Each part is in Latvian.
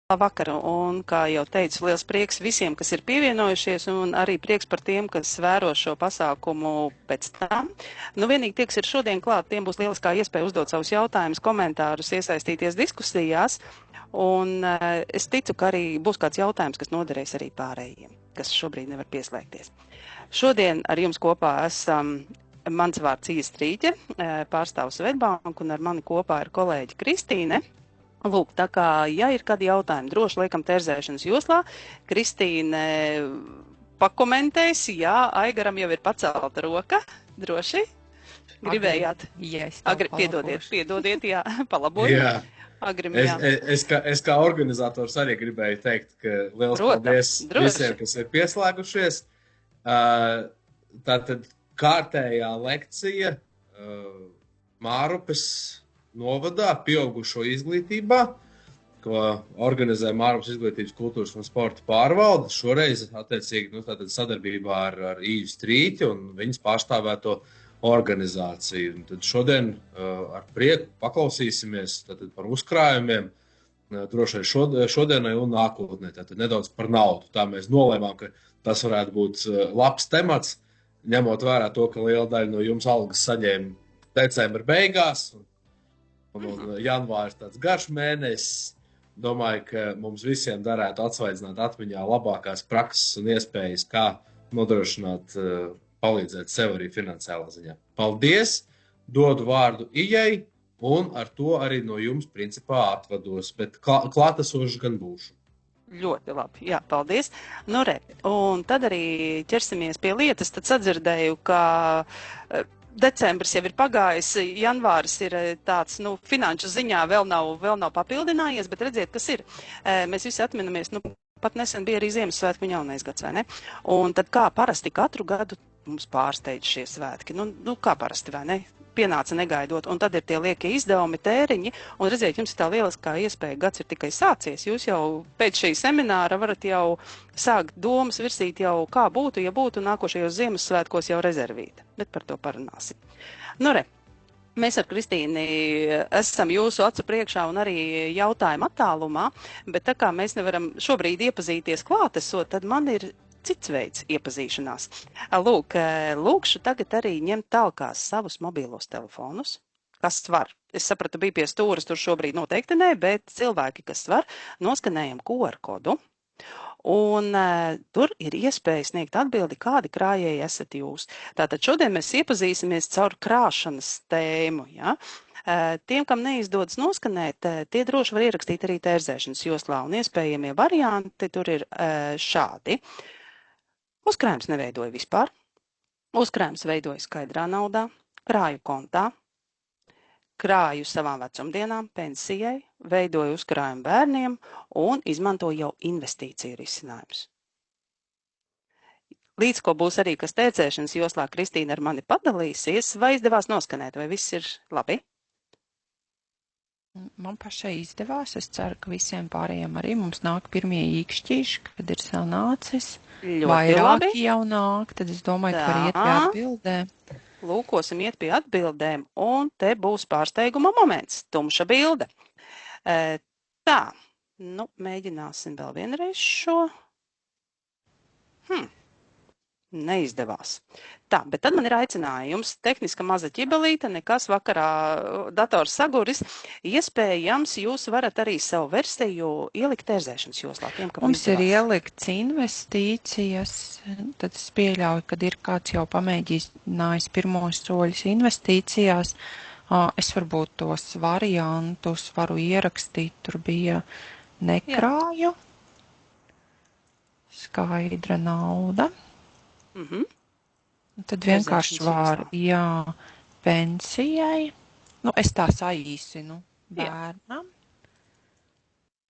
Labvakar, un, kā jau teicu, liels prieks visiem, kas ir pievienojušies, un arī prieks par tiem, kas vēro šo pasākumu pēc tam. Nu, vienīgi tie, kas ir šodien klāt, tiem būs lieliskā iespēja uzdot savus jautājumus, komentārus, iesaistīties diskusijās, un es ticu, ka arī būs kāds jautājums, kas noderēs arī pārējiem, kas šobrīd nevar pieslēgties. Šodien ar jums kopā esam mans vārds Iestrīķe, pārstāvu Svetbanku, un ar mani kopā ir kolēģi Kristīne. Lūk, tā kā, ja ir kādi jautājumi, droši liekam terzēšanas joslā, Kristīne pakomentēs, jā, Aigaram jau ir pacelta roka, droši, gribējāt? Piedodiet, jā, palaboju. Jā. Agrim, jā. Es kā organizators arī gribēju teikt, ka liels paldies visiem, kas ir pieslēgušies. Tātad kārtējā lekcija Mārupes novadā pieaugušo izglītībā, ko organizē Mārupes izglītības kultūras un sporta pārvalde. Šoreiz, attiecīgi, sadarbībā ar Īvu Strīķi un viņas pārstāvēto organizāciju. Un tad šodien ar prieku paklausīsimies par uzkrājumiem, droši vien šodienai un nākotnē. Tātad nedaudz par naudu. Tā mēs nolēmām, ka tas varētu būt labs temats, ņemot vērā to, ka liela daļa no jums algas saņēma decembra beigās. Un janvārs tāds garš mēnesis. Domāju, ka mums visiem darētu atsvaidzināt atmiņā labākās prakses un iespējas, kā nodrošināt, palīdzēt sev arī finansiālā ziņā. Paldies! Dodu vārdu Ijai, un ar to arī no jums principā atvados, bet klātesoši gan būšu. Ļoti labi, jā, paldies. Nu, un tad arī ķersimies pie lietas, tad sadzirdēju, ka decembris jau ir pagājis, janvāris ir tāds, finanšu ziņā vēl nav papildinājies, bet redziet, kas ir. Mēs visi atminamies, pat nesen bija arī Ziemassvētku un jaunais gads, vai ne? Un tad kā parasti katru gadu mums pārsteidz šie svētki. Kā parasti, vai ne? Pienāca negaidot, un tad ir tie liekie izdevumi, tēriņi, un redziet, jums ir tā lieliskā iespēja, gads ir tikai sācies, jūs jau pēc šī semināra varat jau sākt domas virsīt jau, kā būtu, ja būtu nākošajos Ziemassvētkos jau rezervīta, bet par to parunāsim. Mēs ar Kristīni esam jūsu acu priekšā un arī jautājumu attālumā, bet tā kā mēs nevaram šobrīd iepazīties klātesot, tad man ir cits veids iepazīšanās. Lūkšu tagad arī ņemt talkās savus mobīlos telefonus, kas var. Es sapratu, bija pie stūras, tur šobrīd noteikti nē, bet cilvēki, kas var, noskanējam QR kodu. Un tur ir iespēja sniegt atbildi, kādi krājēji esat jūs. Tātad šodien mēs iepazīsimies caur krāšanas tēmu. Ja? Tiem, kam neizdodas noskanēt, tie droši var ierakstīt arī tērzēšanas joslā. Un iespējamie varianti tur ir šādi. Uzkrājums neveidoja vispār. Uzkrājums veidoja skaidrā naudā, krāju kontā, krāju savām vecumdienām, pensijai, veidoja uzkrājumu bērniem un izmantoja jau investīciju risinājumus. Līdz ko būs arī, kas tērzēšanas joslā Kristīna ar mani padalīsies, vai izdevās noskanēt, vai viss ir labi? Man pašai izdevās, es ceru, ka visiem pārējiem arī mums nāk pirmie īkšķīši, kad ir sanācis. Vairāki jau nāk, tad es domāju, ka var iet pie atbildēm. Lūkosim iet pie atbildēm, un te būs pārsteiguma moments, tumša bilde. Tā, mēģināsim vēl vienreiz šo. Neizdevās. Tā, bet tad man ir aicinājums, tehniska maza ķibelīte, nekas vakarā dators saguris. Iespējams, jūs varat arī savu versiju ielikt tērzēšanas joslā. Mums ir ielikts investīcijas, tad es pieļauju, kad ir kāds jau pamēģinājis pirmos soļus investīcijās. Es varbūt tos variantus varu ierakstīt, tur bija nekrāju, skaidra nauda. Tad vienkārši var, pensijai, es tā saīsinu bērnam,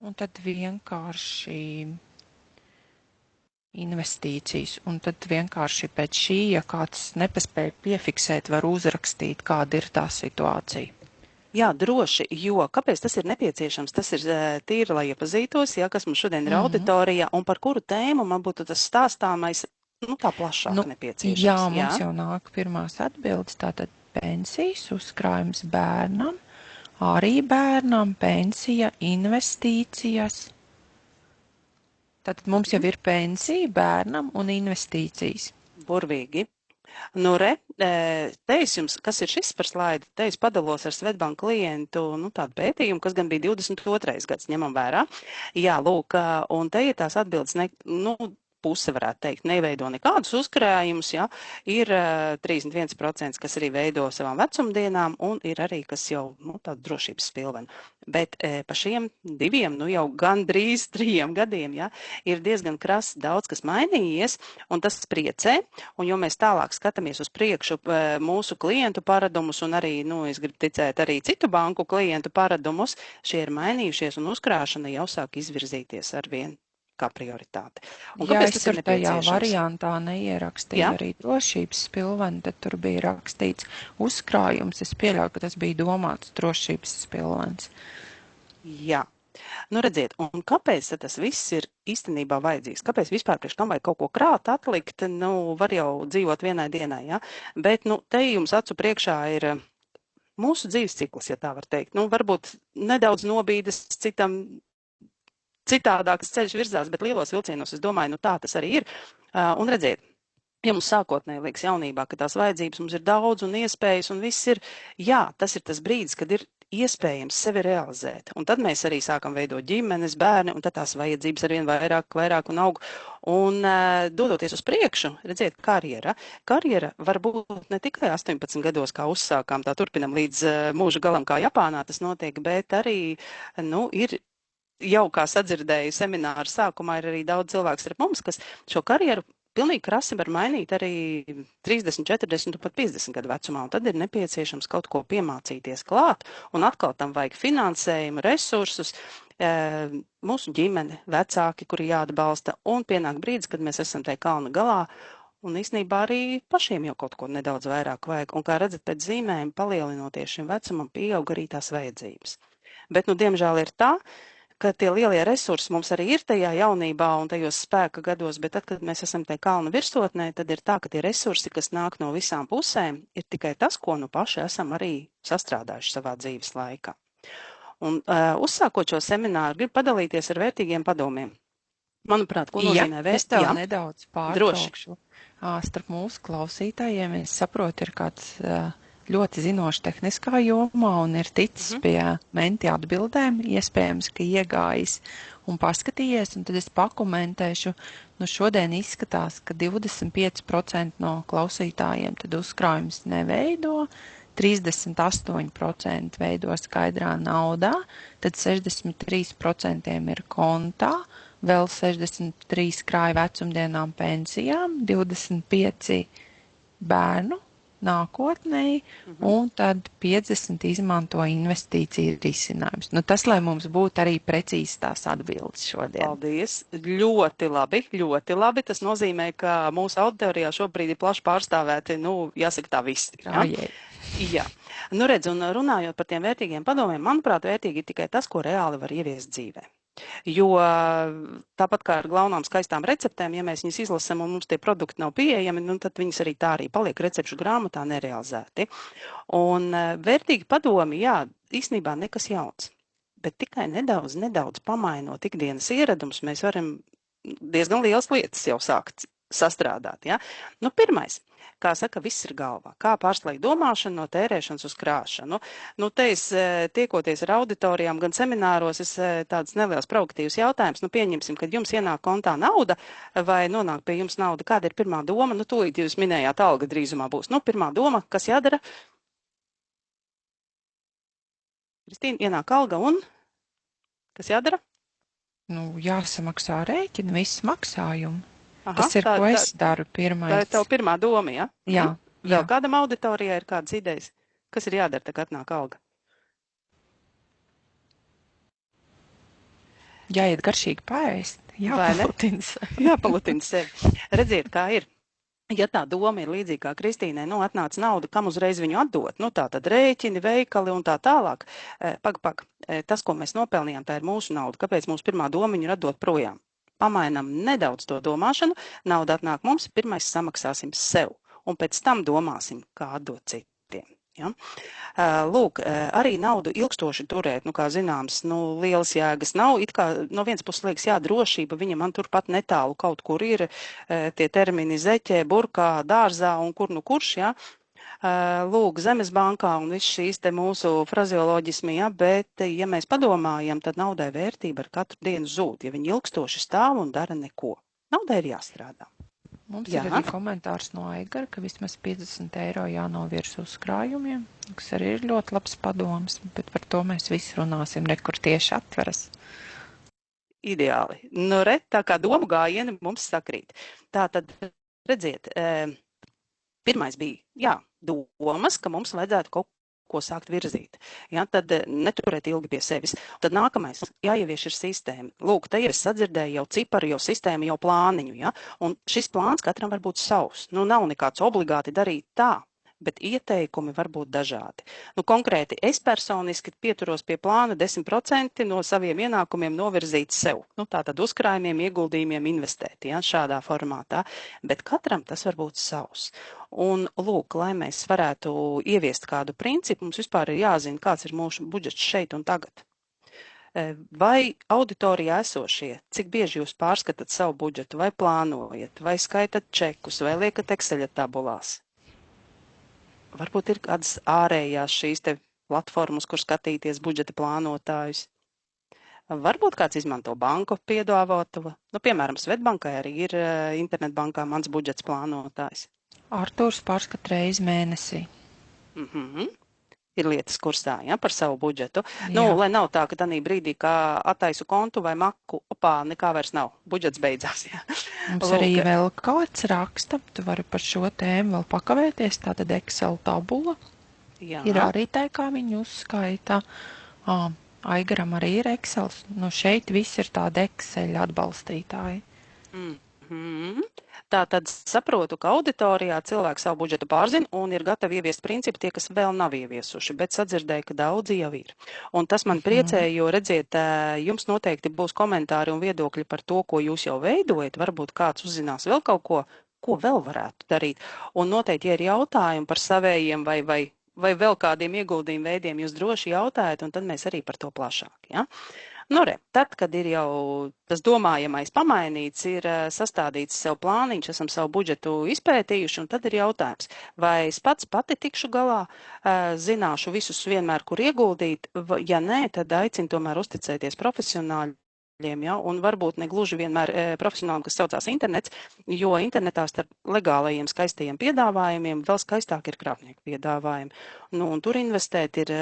un tad vienkārši investīcijas, un tad vienkārši pēc šī, ja kāds nepaspēja piefiksēt, var uzrakstīt, kāda ir tā situācija. Jā, droši, jo kāpēc tas ir nepieciešams? Tas ir tīri, lai iepazītos, kas mums šodien ir auditorijā, un par kuru tēmu man būtu tas stāstāmais, tā plašāk nepieciešams. Jā, mums jau nāk pirmās atbildes, tātad pensijas, uzkrājums bērnam, arī bērnam, pensija, investīcijas, Tad mums jau ir pensija bērnam un investīcijas. Burvīgi. Nu, te es jums, kas ir šis par slaidi, te es padalos ar Svetbank klientu, tādu pētījumu, kas gan bija 22. gads, ņemam vērā. Jā, lūk, un te ir tās atbildes, puse varētu teikt, neveido nekādus uzkrājumus, ja, ir 31%, kas arī veido savām vecumdienām, un ir arī, kas jau, tāda drošības spilvena. Bet pa šiem diviem, jau gandrīz 3 gadiem, ja, ir diezgan krasi daudz, kas mainījies, un tas priecē, un jo mēs tālāk skatāmies uz priekšu mūsu klientu paradumus, un arī, es gribu ticēt, arī citu banku klientu paradumus, šie ir mainījušies, un uzkrāšana jau sāk izvirzīties arvien kā prioritāte. Un ja es tur tajā variantā neierakstīju arī drošības spilveni, tad tur bija rakstīts uzkrājums. Es pieļauju, ka tas bija domāts drošības spilvens. Jā. Redziet, un kāpēc tas viss ir īstenībā vajadzīgs? Kāpēc vispār priekš tam vajag kaut ko krāt, atlikt? Var jau dzīvot vienai dienai, ja? Bet, te jums acu priekšā ir mūsu dzīves cikls, ja tā var teikt. Varbūt nedaudz nobīdes citam citādāks ceļš virzās, bet lielos vilcienos, es domāju, tā tas arī ir. Un redziet, ja mums sākotnēji liekas jaunībā, ka tās vajadzības mums ir daudz un iespējas un viss ir, tas ir tas brīdis, kad ir iespējams sevi realizēt. Un tad mēs arī sākam veidot ģimenes, bērni, un tad tās vajadzības arvien vairāk un aug. Un dodoties uz priekšu, redziet, karjera. Karjera var būt ne tikai 18 gados, kā uzsākām, tā turpinam līdz mūža galam, kā Japānā tas notiek, bet arī, ir jau kā sadzirdēju semināru sākumā, ir arī daudz cilvēku starp mums, kas šo karjeru pilnīgi krasi var mainīt arī 30, 40 un pat 50 gadu vecumā, un tad ir nepieciešams kaut ko piemācīties klāt, un atkal tam vajag finansējumu, resursus, mūsu ģimene, vecāki, kuri jāatbalsta, un pienāk brīdis, kad mēs esam tajā kalna galā, un īstenībā arī pašiem jau kaut ko nedaudz vairāk vajag, un kā redzat pēc zīmēm, palielinoties šim vecumam, pieaug arī tās vajadzības. Bet, diemžēl ir tā, ka tie lielie resursi mums arī ir tajā jaunībā un tajos spēka gados, bet tad, kad mēs esam tajā kalna virsotnē, tad ir tā, ka tie resursi, kas nāk no visām pusēm, ir tikai tas, ko paši esam arī sastrādājuši savā dzīves laikā. Un uzsākot šo semināru, gribu padalīties ar vērtīgiem padomiem. Manuprāt, ko nozīmē vērtīgi? Es tev nedaudz pārtraukšu. Starp mūsu klausītājiem, es saprotu, ir kāds ļoti zinoši tehniskā jomā un ir ticis pie menti atbildēm, iespējams, ka iegājis un paskatījies, un tad es pakomentēšu, šodien izskatās, ka 25% no klausītājiem tad uzkrājums neveido, 38% veido skaidrā naudā, tad 63% ir kontā, vēl 63 krāja vecumdienām pensijām, 25 bērnu nākotnēji, un tad 50 izmanto investīciju risinājumus. Tas, lai mums būtu arī precīzi tās atbildes šodien. Paldies! Ļoti labi, ļoti labi. Tas nozīmē, ka mūsu auditorijā šobrīd ir plaši pārstāvēti, jāsaka tā visi. Jā. Redz, un runājot par tiem vērtīgiem padomiem, manuprāt, vērtīgi ir tikai tas, ko reāli var ieviest dzīvē. Jo tāpat kā ar glaunām skaistām receptēm, ja mēs viņus izlasam un mums tie produkti nav pieejami, tad viņas arī tā arī paliek recepšu grāmatā nerealizēti. Un vērtīgi padomi, īstenībā nekas jauns, bet tikai nedaudz pamainot ikdienas ieradumus, mēs varam diezgan lielas lietas jau sākt sastrādāt. Ja? Pirmais. Kā saka, viss ir galvā. Kā pārslēgt domāšanu no tērēšanas uz krāšanu. Te es tiekoties ar auditorijām, gan semināros, es tāds neliels provokatīvs jautājums. Pieņemsim, kad jums ienāk kontā nauda vai nonāk pie jums nauda. Kāda ir pirmā doma? Tūlīt jūs minējāt, alga drīzumā būs. Pirmā doma, kas jādara? Kristīna, ienāk alga un? Kas jādara? Jāsamaksā rēķini, viss maksājumi. Tas ir, ko es daru pirmais. Tā ir tev pirmā doma, ja? Jā. Vēl kādam auditorijā ir kādas idejas? Kas ir jādara, tā kā atnāk alga? Jāiet garšīgi paēst. Jāpalutina sevi. Redziet, kā ir. Ja tā doma ir līdzīga kā Kristīnai, atnāca nauda, kam uzreiz viņu atdot? Tā tad rēķini, veikali un tā tālāk. Pag. Tas, ko mēs nopelnījām, tā ir mūsu nauda. Kāpēc mūsu pirmā doma viņu ir atdot projām? Pamainam nedaudz to domāšanu, nauda atnāk mums, pirmais samaksāsim sev, un pēc tam domāsim, kā atdot citiem. Ja? Lūk, arī naudu ilgstoši turēt, kā zināms, lielas jēgas nav. It kā no vienas puses liekas, jā, drošība, viņa man turpat netālu kaut kur ir, tie termini zeķē, burkā, dārzā un kurš, jā. Lūk, Zemes bankā un viss šīs te mūsu frazeoloģismi, ja, bet, ja mēs padomājam, tad naudai vērtība ar katru dienu zūd, ja viņi ilgstoši stāv un dara neko. Naudai ir jāstrādā. Mums ir arī komentārs no Aigara, ka vismaz 50 eiro jānovirz uzkrājumiem, kas arī ir ļoti labs padoms, bet par to mēs visi runāsim, kur tieši atveras. Ideāli. Tā kā domu gājieni mums sakrīt. Tā tad, redziet, pirmais bija, jā, domas, ka mums vajadzētu kaut ko sākt virzīt. Ja, tad neturēt ilgi pie sevis. Tad nākamais jāievieš ir sistēma. Lūk, te jau es sadzirdēju jau ciparu, jau sistēmu, jau plāniņu. Ja? Un šis plāns katram var būt savs. Nav nekāds obligāti darīt tā, bet ieteikumi var būt dažādi. Konkrēti, es personiski pieturos pie plāna 10% no saviem ienākumiem novirzīt sev. Tātad uzkrājumiem, ieguldījumiem investēt, ja, šādā formātā. Bet katram tas var būt savs. Un, lūk, lai mēs varētu ieviest kādu principu, mums vispār ir jāzina, kāds ir mūsu budžets šeit un tagad. Vai auditorijā esošie, cik bieži jūs pārskatat savu budžetu, vai plānojat, vai skaitat čekus, vai liekat Exceļa tabulās? Varbūt ir kādas ārējās šīs te platformas, kur skatīties budžeta plānotājus. Varbūt kāds izmanto banku piedāvāto. Piemēram, Svetbankai arī ir internetbankā mans budžets plānotājs. Artūrs pārskat reizi mēnesī. Ir lietas kursā, ja, par savu budžetu. Lai nav tā, ka tanī brīdī, kā attaisu kontu vai maku, nekā vairs nav. Budžets beidzās, jā. Mums arī vēl kāds raksta, tu vari par šo tēmu vēl pakavēties, tātad Excel tabula. Jā. Ir arī tā, kā viņi uzskaita. Aigaram arī ir Excel. Šeit viss ir tādi Excel atbalstītāji. Tātad saprotu, ka auditorijā cilvēki savu budžetu pārzina un ir gatavi ieviest principu tie, kas vēl nav ieviesuši, bet sadzirdēju, ka daudzi jau ir. Un tas man priecē, jo, redziet, jums noteikti būs komentāri un viedokļi par to, ko jūs jau veidojat. Varbūt kāds uzzinās vēl kaut ko vēl varētu darīt. Un noteikti, ja ir jautājumi par savējiem vai vēl kādiem ieguldījumu veidiem, jūs droši jautājat, un tad mēs arī par to plašāk, ja? Tad, kad ir jau tas domājamais pamainīts, ir sastādīts sev plāniņš, esam savu budžetu izpētījuši, un tad ir jautājums, vai es pati tikšu galā, zināšu visus vienmēr, kur ieguldīt, ja nē, tad aicinu tomēr uzticēties profesionāļiem, ja, un varbūt ne gluži vienmēr profesionālim, kas saucās internets, jo internetā starp legālajiem skaistajiem piedāvājumiem vēl skaistāk ir krāpnieku piedāvājumi. Un tur investēt ir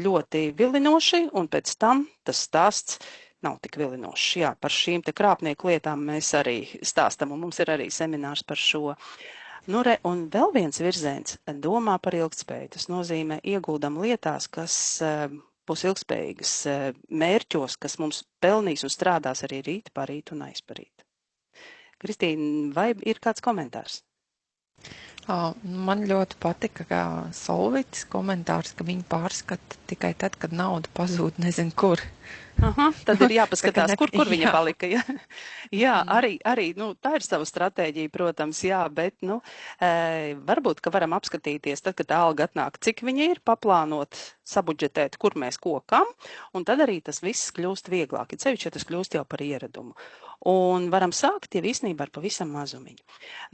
ļoti vilinoši, un pēc tam tas stāsts nav tik vilinošs. Jā, par šīm te krāpnieku lietām mēs arī stāstam, un mums ir arī seminārs par šo. Un vēl viens virziens domā par ilgtspēju. Tas nozīmē ieguldam lietās, kas būs ilgspējīgas mērķos, kas mums pelnīs un strādās arī rīt, parīt un aizparīt. Kristīna, vai ir kāds komentārs? Man ļoti patika, ka Solvitis komentārs, ka viņi pārskata tikai tad, kad nauda pazūd nezinu kur. Tad ir jāpaskatās, kur viņa palika. Ja? Jā, arī tā ir sava stratēģija, protams, jā, bet varbūt, ka varam apskatīties, tad, kad tā alga atnāk, cik viņa ir, paplānot, sabudžetēt, kur mēs kokam, un tad arī tas viss kļūst vieglāk, ja tas kļūst jau par ieradumu. Un varam sākt jau īstenībā ar pavisam mazumiņu.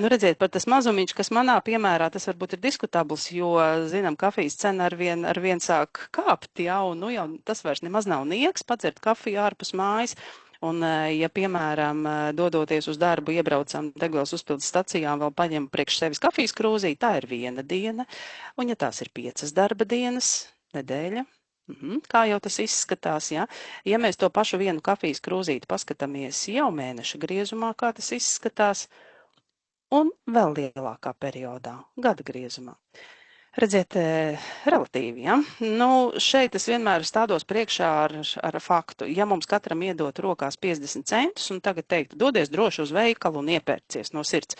Redziet, par tas mazumiņš, kas manā piemērā, tas varbūt ir diskutabls, jo, zinām, kafijas cena arvien sāk kāpt, jā, un jau tas vairs nemaz nav nieks, padzert kafiju ārpus mājas. Un, ja, piemēram, dodoties uz darbu, iebraucam degvielas uzpildes stacijā, vēl paņem priekš sevis kafijas krūzī, tā ir 1 diena, un ja tās ir 5 darba dienas, nedēļa, kā jau tas izskatās, ja? Ja mēs to pašu vienu kafijas krūzīti paskatāmies jau mēneša griezumā, kā tas izskatās, un vēl lielākā periodā, gada griezumā. Redziet, relatīvi, ja? Šeit es vienmēr stādos priekšā ar faktu. Ja mums katram iedot rokās 50 centus un tagad teikt, dodies droši uz veikalu un iepērcies no sirds,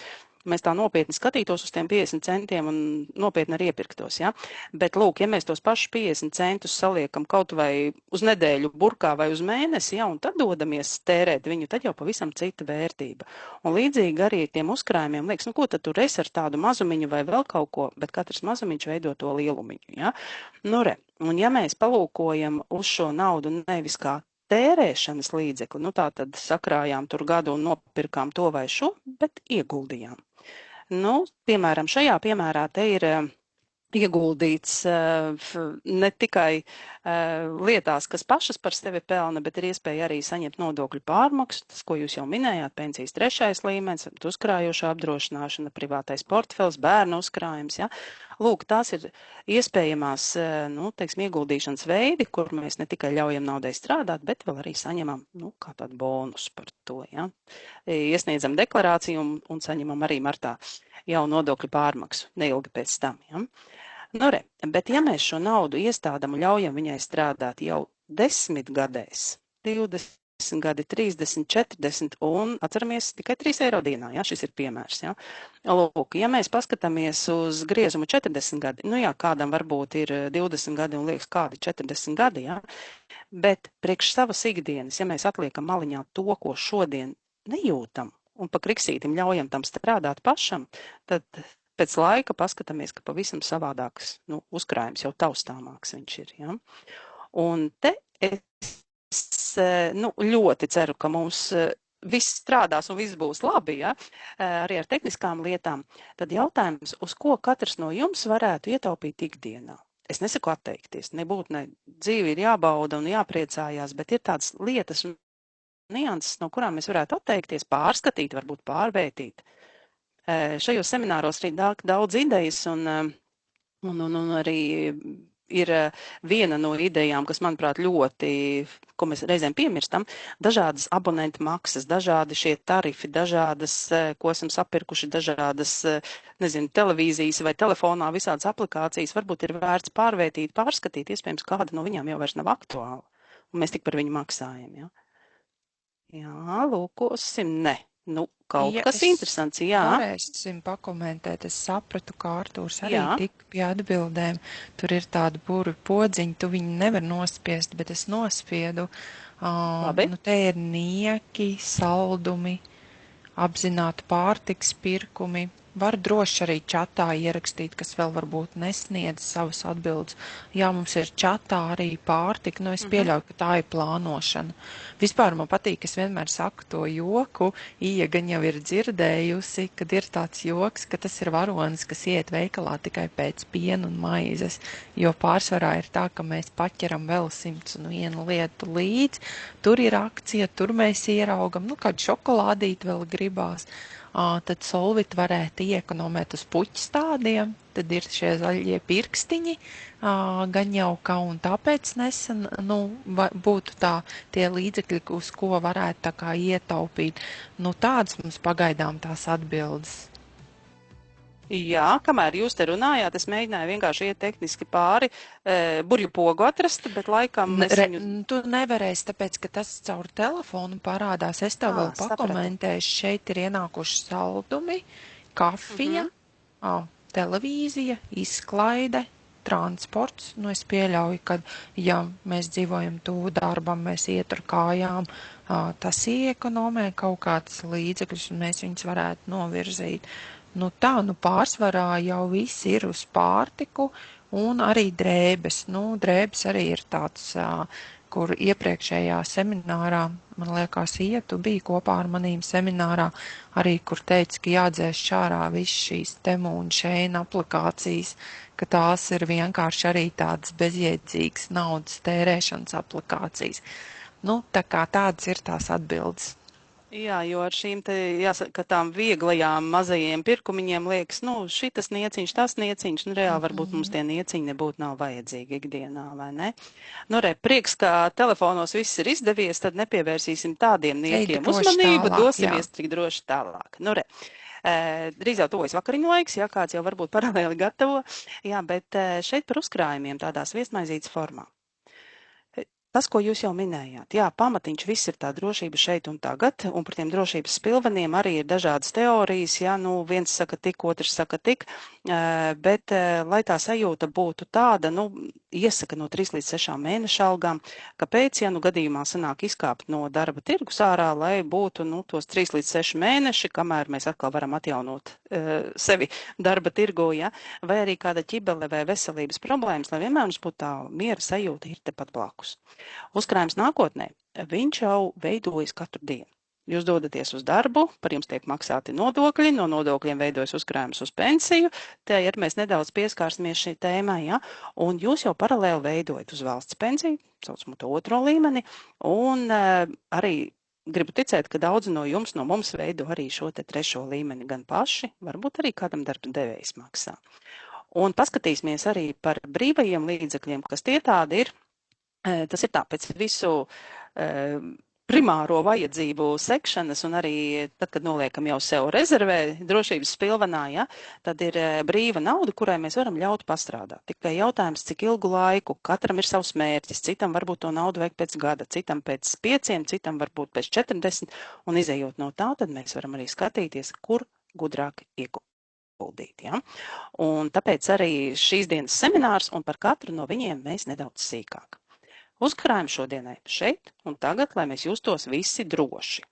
mēs tā nopietni skatītos uz tiem 50 centiem un nopietni arī iepirktos, ja? Bet, lūk, ja mēs tos pašus 50 centus saliekam kaut vai uz nedēļu burkā vai uz mēnesi, ja, un tad dodamies tērēt viņu, tad jau pavisam cita vērtība. Un līdzīgi arī tiem uzkrājumiem liekas, nu, ko tad tur es ar tādu mazumiņu vai vēl kaut ko, bet katrs mazumiņš veido to lielumiņu, ja? Nu, re, un ja mēs palūkojam uz šo naudu nevis kā tērēšanas līdzekli, nu tā tad sakrājām tur gadu un nopirkām to vai šo, bet ieguldījām. Nu, piemēram, šajā piemērā te ir ieguldīts ne tikai lietās, kas pašas par sevi pelna, bet ir iespēja arī saņemt nodokļu pārmaksu, tas, ko jūs jau minējāt, pensijas 3. līmenis, uzkrājošā apdrošināšana, privātais portfels, bērnu uzkrājums, ja. Lūk, tās ir iespējamās, nu, teiksim, ieguldīšanas veidi, kur mēs ne tikai ļaujam naudai strādāt, bet vēl arī saņemam, nu, kā tādu bonusu par to, ja. Iesniedzam deklarāciju un saņemam arī martā jau nodokļu pārmaksu, neilgi pēc tam, ja. Nu, re, bet ja mēs šo naudu iestādam un ļaujam viņai strādāt jau 10 gadēs, 20 gadi, 30, 40 un atceramies tikai 3 eiro dienā, ja, šis ir piemērs, ja. Lūk, ja mēs paskatāmies uz griezumu 40 gadi, nu jā, kādam varbūt ir 20 gadi un liekas kādi 40 gadi, ja, bet priekš savas ikdienas, ja mēs atliekam maliņā to, ko šodien nejūtam un pa kriksītim ļaujam tam strādāt pašam, tad pēc laika paskatāmies, ka pavisam savādāks, nu, uzkrājums jau taustāmāks viņš ir, ja. Un te es, nu, ļoti ceru, ka mums viss strādās un viss būs labi, ja, arī ar tehniskām lietām. Tad jautājums, uz ko katrs no jums varētu ietaupīt ikdienā? Es nesaku atteikties, nebūtu, ne, dzīve ir jābauda un jāpriecājās, bet ir tādas lietas un nianses, no kurām mēs varētu atteikties, pārskatīt, varbūt pārvērtīt. Šajos semināros arī daudz idejas un arī ir viena no idejām, kas, manuprāt, ļoti, ko mēs reizēm piemirstam, dažādas abonentu maksas, dažādi šie tarifi, dažādas, ko esam sapirkuši, dažādas, nezinu, televīzijas vai telefonā visādas aplikācijas, varbūt ir vērts pārvērtīt, pārskatīt, iespējams, kāda no viņām jau vairs nav aktuāla, un mēs tik par viņu maksājam, ja? Jā, lūkosim, ne. Nu, kaut kas interesants, jā. Varēsim pakomentēt, es sapratu, ka Artūrs arī tik pie atbildēm. Tur ir tāda burvi podziņa, tu viņu nevar nospiest, bet es nospiedu. Nu, te ir nieki, saldumi, apzināti pārtiks pirkumi. Var droši arī čatā ierakstīt, kas vēl varbūt nesniedz savas atbildes. Jā, mums ir čatā arī pārtika, nu es pieļauju, ka tā ir plānošana. Vispār man patīk, es vienmēr saku to joku, Ija gan jau ir dzirdējusi, kad ir tāds joks, ka tas ir varonis, kas iet veikalā tikai pēc piena un maizes, jo pārsvarā ir tā, ka mēs paķeram vēl 101 lietu līdz, tur ir akcija, tur mēs ieraugam, nu kādu šokolādīt vēl gribās. Tad Solvit varētu iekonomēt uz puķu stādiem, tad ir šie zaļie pirkstiņi, gan jau kā un tāpēc nesen, nu, būtu tā tie līdzekļi, uz ko varētu tā kā ietaupīt. Nu, tādas mums pagaidām tās atbildes. Jā, kamēr jūs te runājāt, es mēģināju vienkārši iet tehniski pāri burļu pogu atrast, bet laikam es viņu... Tu nevarēsi, tāpēc, ka tas caur telefonu parādās. Es tev vēl pakomentēšu. Šeit ir ienākuši saldumi, kafija, televīzija, izklaide, transports. Nu, es pieļauju, ka, ja mēs dzīvojam tuvu darbam, mēs iet ar kājām, tas iekonomē kaut kāds līdzekļus, un mēs viņus varētu novirzīt. Nu tā, nu pārsvarā jau viss ir uz pārtiku un arī drēbes. Nu, drēbes arī ir tāds, kur iepriekšējā seminārā, man liekas, tu biji kopā ar manīm seminārā, arī kur teica, ka jādzēš čārā viss šīs Temu un Shein aplikācijas, ka tās ir vienkārši arī tādas bezjēdzīgas naudas tērēšanas aplikācijas. Nu, tā kā tādas ir tās atbildes. Jā, jo ar šīm te, jāsaka, tām vieglajām mazajiem pirkumiņiem liekas, nu, šitas nieciņš, tas nieciņš, nu, reāli varbūt mums tie nieciņi nebūtu nav vajadzīgi ikdienā, vai ne? Nu, re, prieks, ka telefonos viss ir izdevies, tad nepievērsīsim tādiem niekiem uzmanību, dosimies tik droši tālāk. Nu, re. Drīz jau tuvojas vakariņu laiks, jā, kāds jau varbūt paralēli gatavo, jā, bet šeit par uzkrājumiem tādās viesmaizītes formā. Tas, ko jūs jau minējāt, jā, pamatiņš viss ir tā drošība šeit un tagad, un par tiem drošības spilveniem arī ir dažādas teorijas, jā, nu, viens saka tik, otrs saka tik, bet, lai tā sajūta būtu tāda, nu, iesaka no 3 līdz 6 mēnešu algām, kāpēc, ja nu gadījumā sanāk izkāpt no darba tirgus ārā, lai būtu, nu, tos 3 līdz 6 mēneši, kamēr mēs atkal varam atjaunot sevi darba tirgu, jā, vai arī kāda ķibele vai veselības problēmas, lai vienmēr mums būtu tā miera sajūta ir tepat blakus. Uzkrājums nākotnē, viņš jau veidojas katru dienu. Jūs dodaties uz darbu, par jums tiek maksāti nodokļi, no nodokļiem veidojas uzkrājums uz pensiju, te ir mēs nedaudz pieskārsimies šī tēmai, ja? Un jūs jau paralēli veidojat uz valsts pensiju, saucamo to otro līmeni, un arī gribu ticēt, ka daudzi no jums, no mums veido arī šo te trešo līmeni gan paši, varbūt arī kādam darba devējs maksā. Un paskatīsimies arī par brīvajiem līdzekļiem, kas tie tādi ir. Tas ir tāpēc visu primāro vajadzību sekšanas un arī tad, kad noliekam jau sev rezervē drošības spilvenā, ja, tad ir brīva nauda, kurai mēs varam ļaut pastrādāt. Tikai jautājums, cik ilgu laiku, katram ir savs mērķis, citam varbūt to naudu vajag pēc gada, citam pēc 5, citam varbūt pēc 40, un izējot no tā, tad mēs varam arī skatīties, kur gudrāk ieguldīt. Ja? Un tāpēc arī šīs dienas seminārs, un par katru no viņiem mēs nedaudz sīkāk. Uzkrājam šodienai šeit un tagad, lai mēs justos visi droši.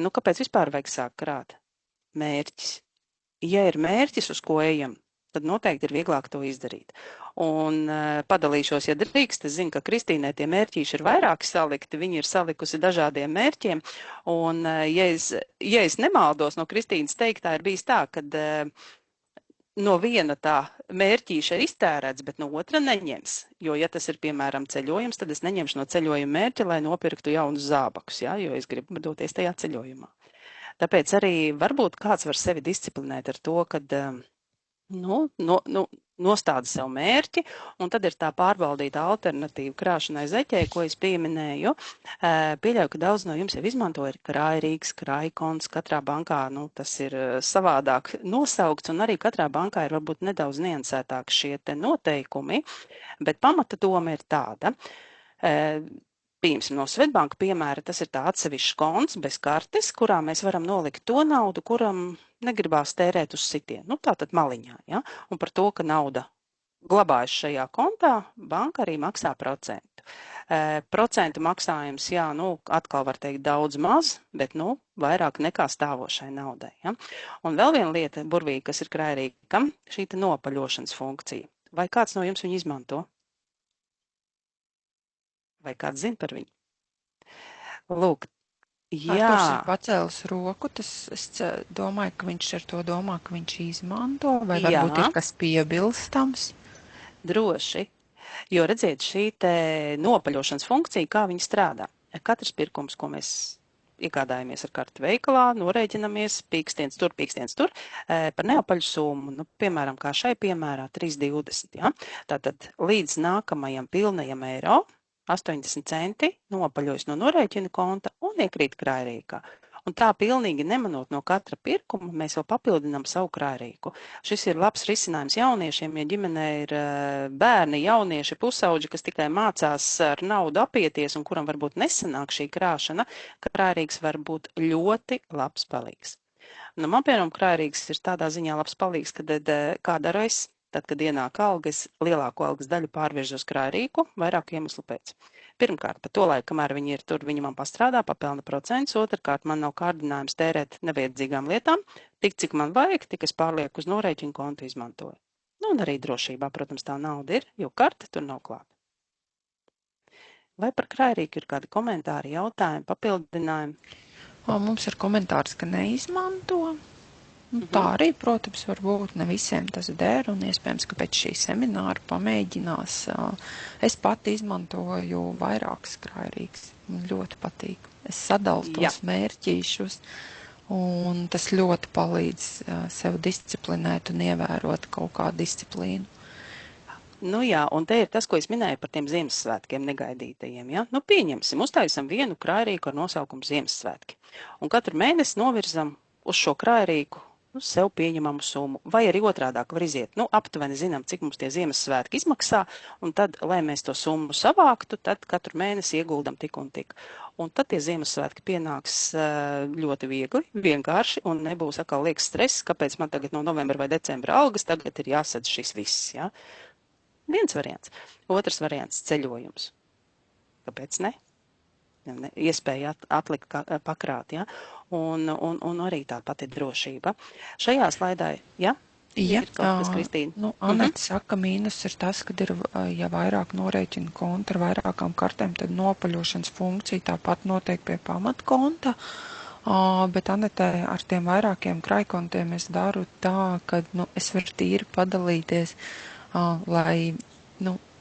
Nu, kāpēc vispār vajag sākt krāt? Mērķis. Ja ir mērķis, uz ko ejam, tad noteikti ir vieglāk to izdarīt. Un padalīšos, ja drīkst, es zinu, ka Kristīnai tie mērķīši ir vairāki salikti, viņi ir salikusi dažādiem mērķiem, un ja es nemaldos, no Kristīnas teiktā ir bijis tā, kad no viena tā mērķīša ir iztērēts, bet no otra neņems. Jo, ja tas ir, piemēram, ceļojums, tad es neņemšu no ceļojuma mērķa, lai nopirktu jaunus zābakus, ja, jo es gribu doties tajā ceļojumā. Tāpēc arī varbūt kāds var sevi disciplinēt ar to, kad nostāda sev mērķi, un tad ir tā pārbaudīta alternatīva krāšanai zeķē, ko es pieminēju. Pieļauju, ka daudz no jums jau izmanto ir krājrīgs, krājkonts, katrā bankā, tas ir savādāk nosaukts, un arī katrā bankā ir varbūt nedaudz niansētāk šie te noteikumi, bet pamata doma ir tāda. Pieņemsim no Svetbanka piemēra, tas ir tā atsevišķs konts bez kartes, kurā mēs varam nolikt to naudu, kuram negribās tērēt uz sitienu. Tātad maliņā, ja? Un par to, ka nauda glabājas šajā kontā, banka arī maksā procentu. Procentu maksājums, jā, atkal var teikt daudz maz, bet, vairāk nekā stāvošai naudai. Ja? Un vēl viena lieta, burvīgi, kas ir krājrīga, šī te nopaļošanas funkcija. Vai kāds no jums viņu izmanto? Vai kāds zina par viņu? Lūk, jā. Arturs ir pacēlis roku, es domāju, ka viņš ar to domā, ka viņš izmanto, vai varbūt ir kas piebilstams? Droši, jo redziet, šī te nopaļošanas funkcija, kā viņa strādā. Katrs pirkums, ko mēs iegādājamies ar karti veikalā, norēķinamies pīkstiens tur, par neapaļu summu, piemēram, kā šai piemērā 3,20. Ja? Tātad līdz nākamajam pilnajam eiro 80 centi nopaļojas no norēķina konta un iekrīt krājrīkā. Un tā pilnīgi nemanot no katra pirkuma, mēs vēl papildinām savu krājrīku. Šis ir labs risinājums jauniešiem, ja ģimenē ir bērni, jaunieši, pusauģi, kas tikai mācās ar naudu apieties un kuram varbūt nesanāk šī krāšana, krājrīks var būt ļoti labs palīgs. Man, piemēram, krājrīks ir tādā ziņā labs palīgs, kad kā daru es? Tad, kad ienāk alga, es lielāko algas daļu pārvirzu uz krājrīku, vairāku iemeslu pēc. Pirmkārt, pa to laiku, kamēr viņi ir tur, viņi man pastrādā, papelna procentus. Otrkārt, man nav kārdinājums tērēt nevajadzīgām lietām. Tik, cik man vajag, tik es pārlieku uz norēķinu kontu izmantoju. Un arī drošībā, protams, tā nauda ir, jo karte tur nav klāta. Vai par krājrīku ir kādi komentāri, jautājumi, papildinājumi? Mums ir komentārs, ka neizmanto. Tā arī, protams, varbūt ne visiem tas der, un iespējams, ka pēc šī semināra pamēģinās. Es pati izmantoju vairākas krājrīgas, man ļoti patīk. Es sadalu tos mērķīšus, un tas ļoti palīdz sev disciplinēt un ievērot kaut kādu disciplīnu. Jā, un te ir tas, ko es minēju par tiem Ziemassvētkiem negaidītajiem. Ja? Pieņemsim, uztaisam vienu krājrīku ar nosaukumu Ziemassvētki, un katru mēnesi novirzam uz šo krājrīku sev pieņemamu summu. Vai arī otrādāk var iziet, aptuveni zinām, cik mums tie Ziemassvētki izmaksā, un tad, lai mēs to summu savāktu, tad katru mēnesi ieguldam tik un tik. Un tad tie Ziemassvētki pienāks ļoti viegli, vienkārši, un nebūs atkal liekas stress, kāpēc man tagad no novembra vai decembra algas tagad ir jāsadz šis viss, ja? Viens variants. Otrs variants - ceļojums. Kāpēc ne? Iespēja atlikt pakrāt, ja? Un arī tā pati drošība. Šajā slaidā, ja? Ja, ir kaut kas, Kristīna? Anete saka, mīnus ir tas, kad ir, ja vairāk norēķina konta ar vairākām kartēm, tad nopaļošanas funkcija tāpat notiek pie pamatkonta. Bet Anetē ar tiem vairākiem krājkontiem es daru tā, ka es varu tīri padalīties, lai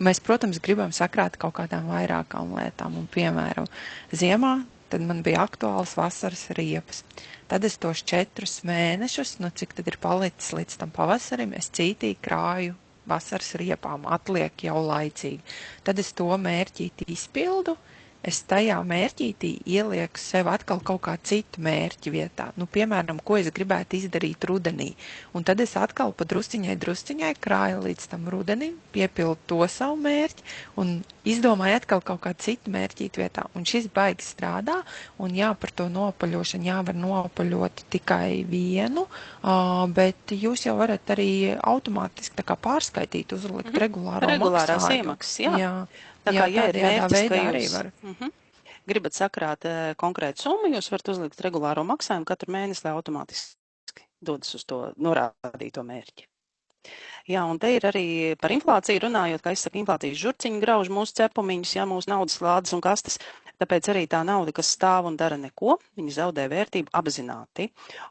mēs, protams, gribam sakrāt kaut kādām vairākām lietām. Un, piemēram, ziemā tad man bija aktuāls vasaras riepas. Tad es tos 4 mēnešus, cik tad ir palicis līdz tam pavasarim, es cītīgi krāju vasaras riepām, atliek jau laicīgi. Tad es to mērķīti izpildu, es tajā mērķītī ielieku sev atkal kaut kā citu mērķi vietā. Piemēram, ko es gribētu izdarīt rudenī. Un tad es atkal pa drusciņai krāju līdz tam rudenim, piepildu to savu mērķi un izdomāju atkal kaut kā citu mērķīt vietā. Un šis baigi strādā, un par to nopaļošanu var nopaļot tikai vienu, bet jūs jau varat arī automātiski tā kā pārskaitīt, uzlikt regulārās iemaksas, jā. Tā kā, ja ir mērķis, ka jūs gribat sakrāt konkrētu summu, jūs varat uzlikt regulāro maksājumu katru mēnesi, lai automātiski dodas uz to norādīto mērķi. Jā, un te ir arī par inflāciju runājot, kā es saku, inflācijas žurciņi grauž mūsu cepumiņus, mūsu naudas lādes un kastes, tāpēc arī tā nauda, kas stāv un dara neko, viņa zaudē vērtību apzināti.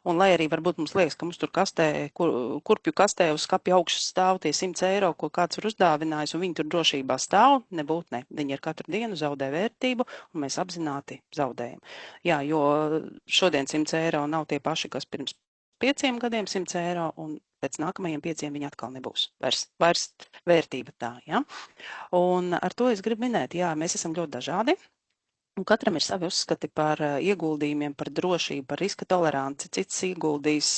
Un lai arī varbūt mums liekas, ka mums tur kurpju kastē uz skapja augšas stāv tie 100 eiro, ko kāds ir uzdāvinājis, un viņi tur drošībā stāv, nebūt ne. Viņi ir katru dienu zaudē vērtību, un mēs apzināti zaudējam. Jā, jo šodien 100 eiro nav tie paši, kas pirms 5 gadiem 100 eiro, un pēc nākamajiem 5 viņi atkal nebūs vairs vērtība tā, ja? Un ar to es gribu minēt, jā, mēs esam ļoti dažādi, un katram ir savi uzskati par ieguldījumiem, par drošību, par riska toleranci. Cits ieguldīs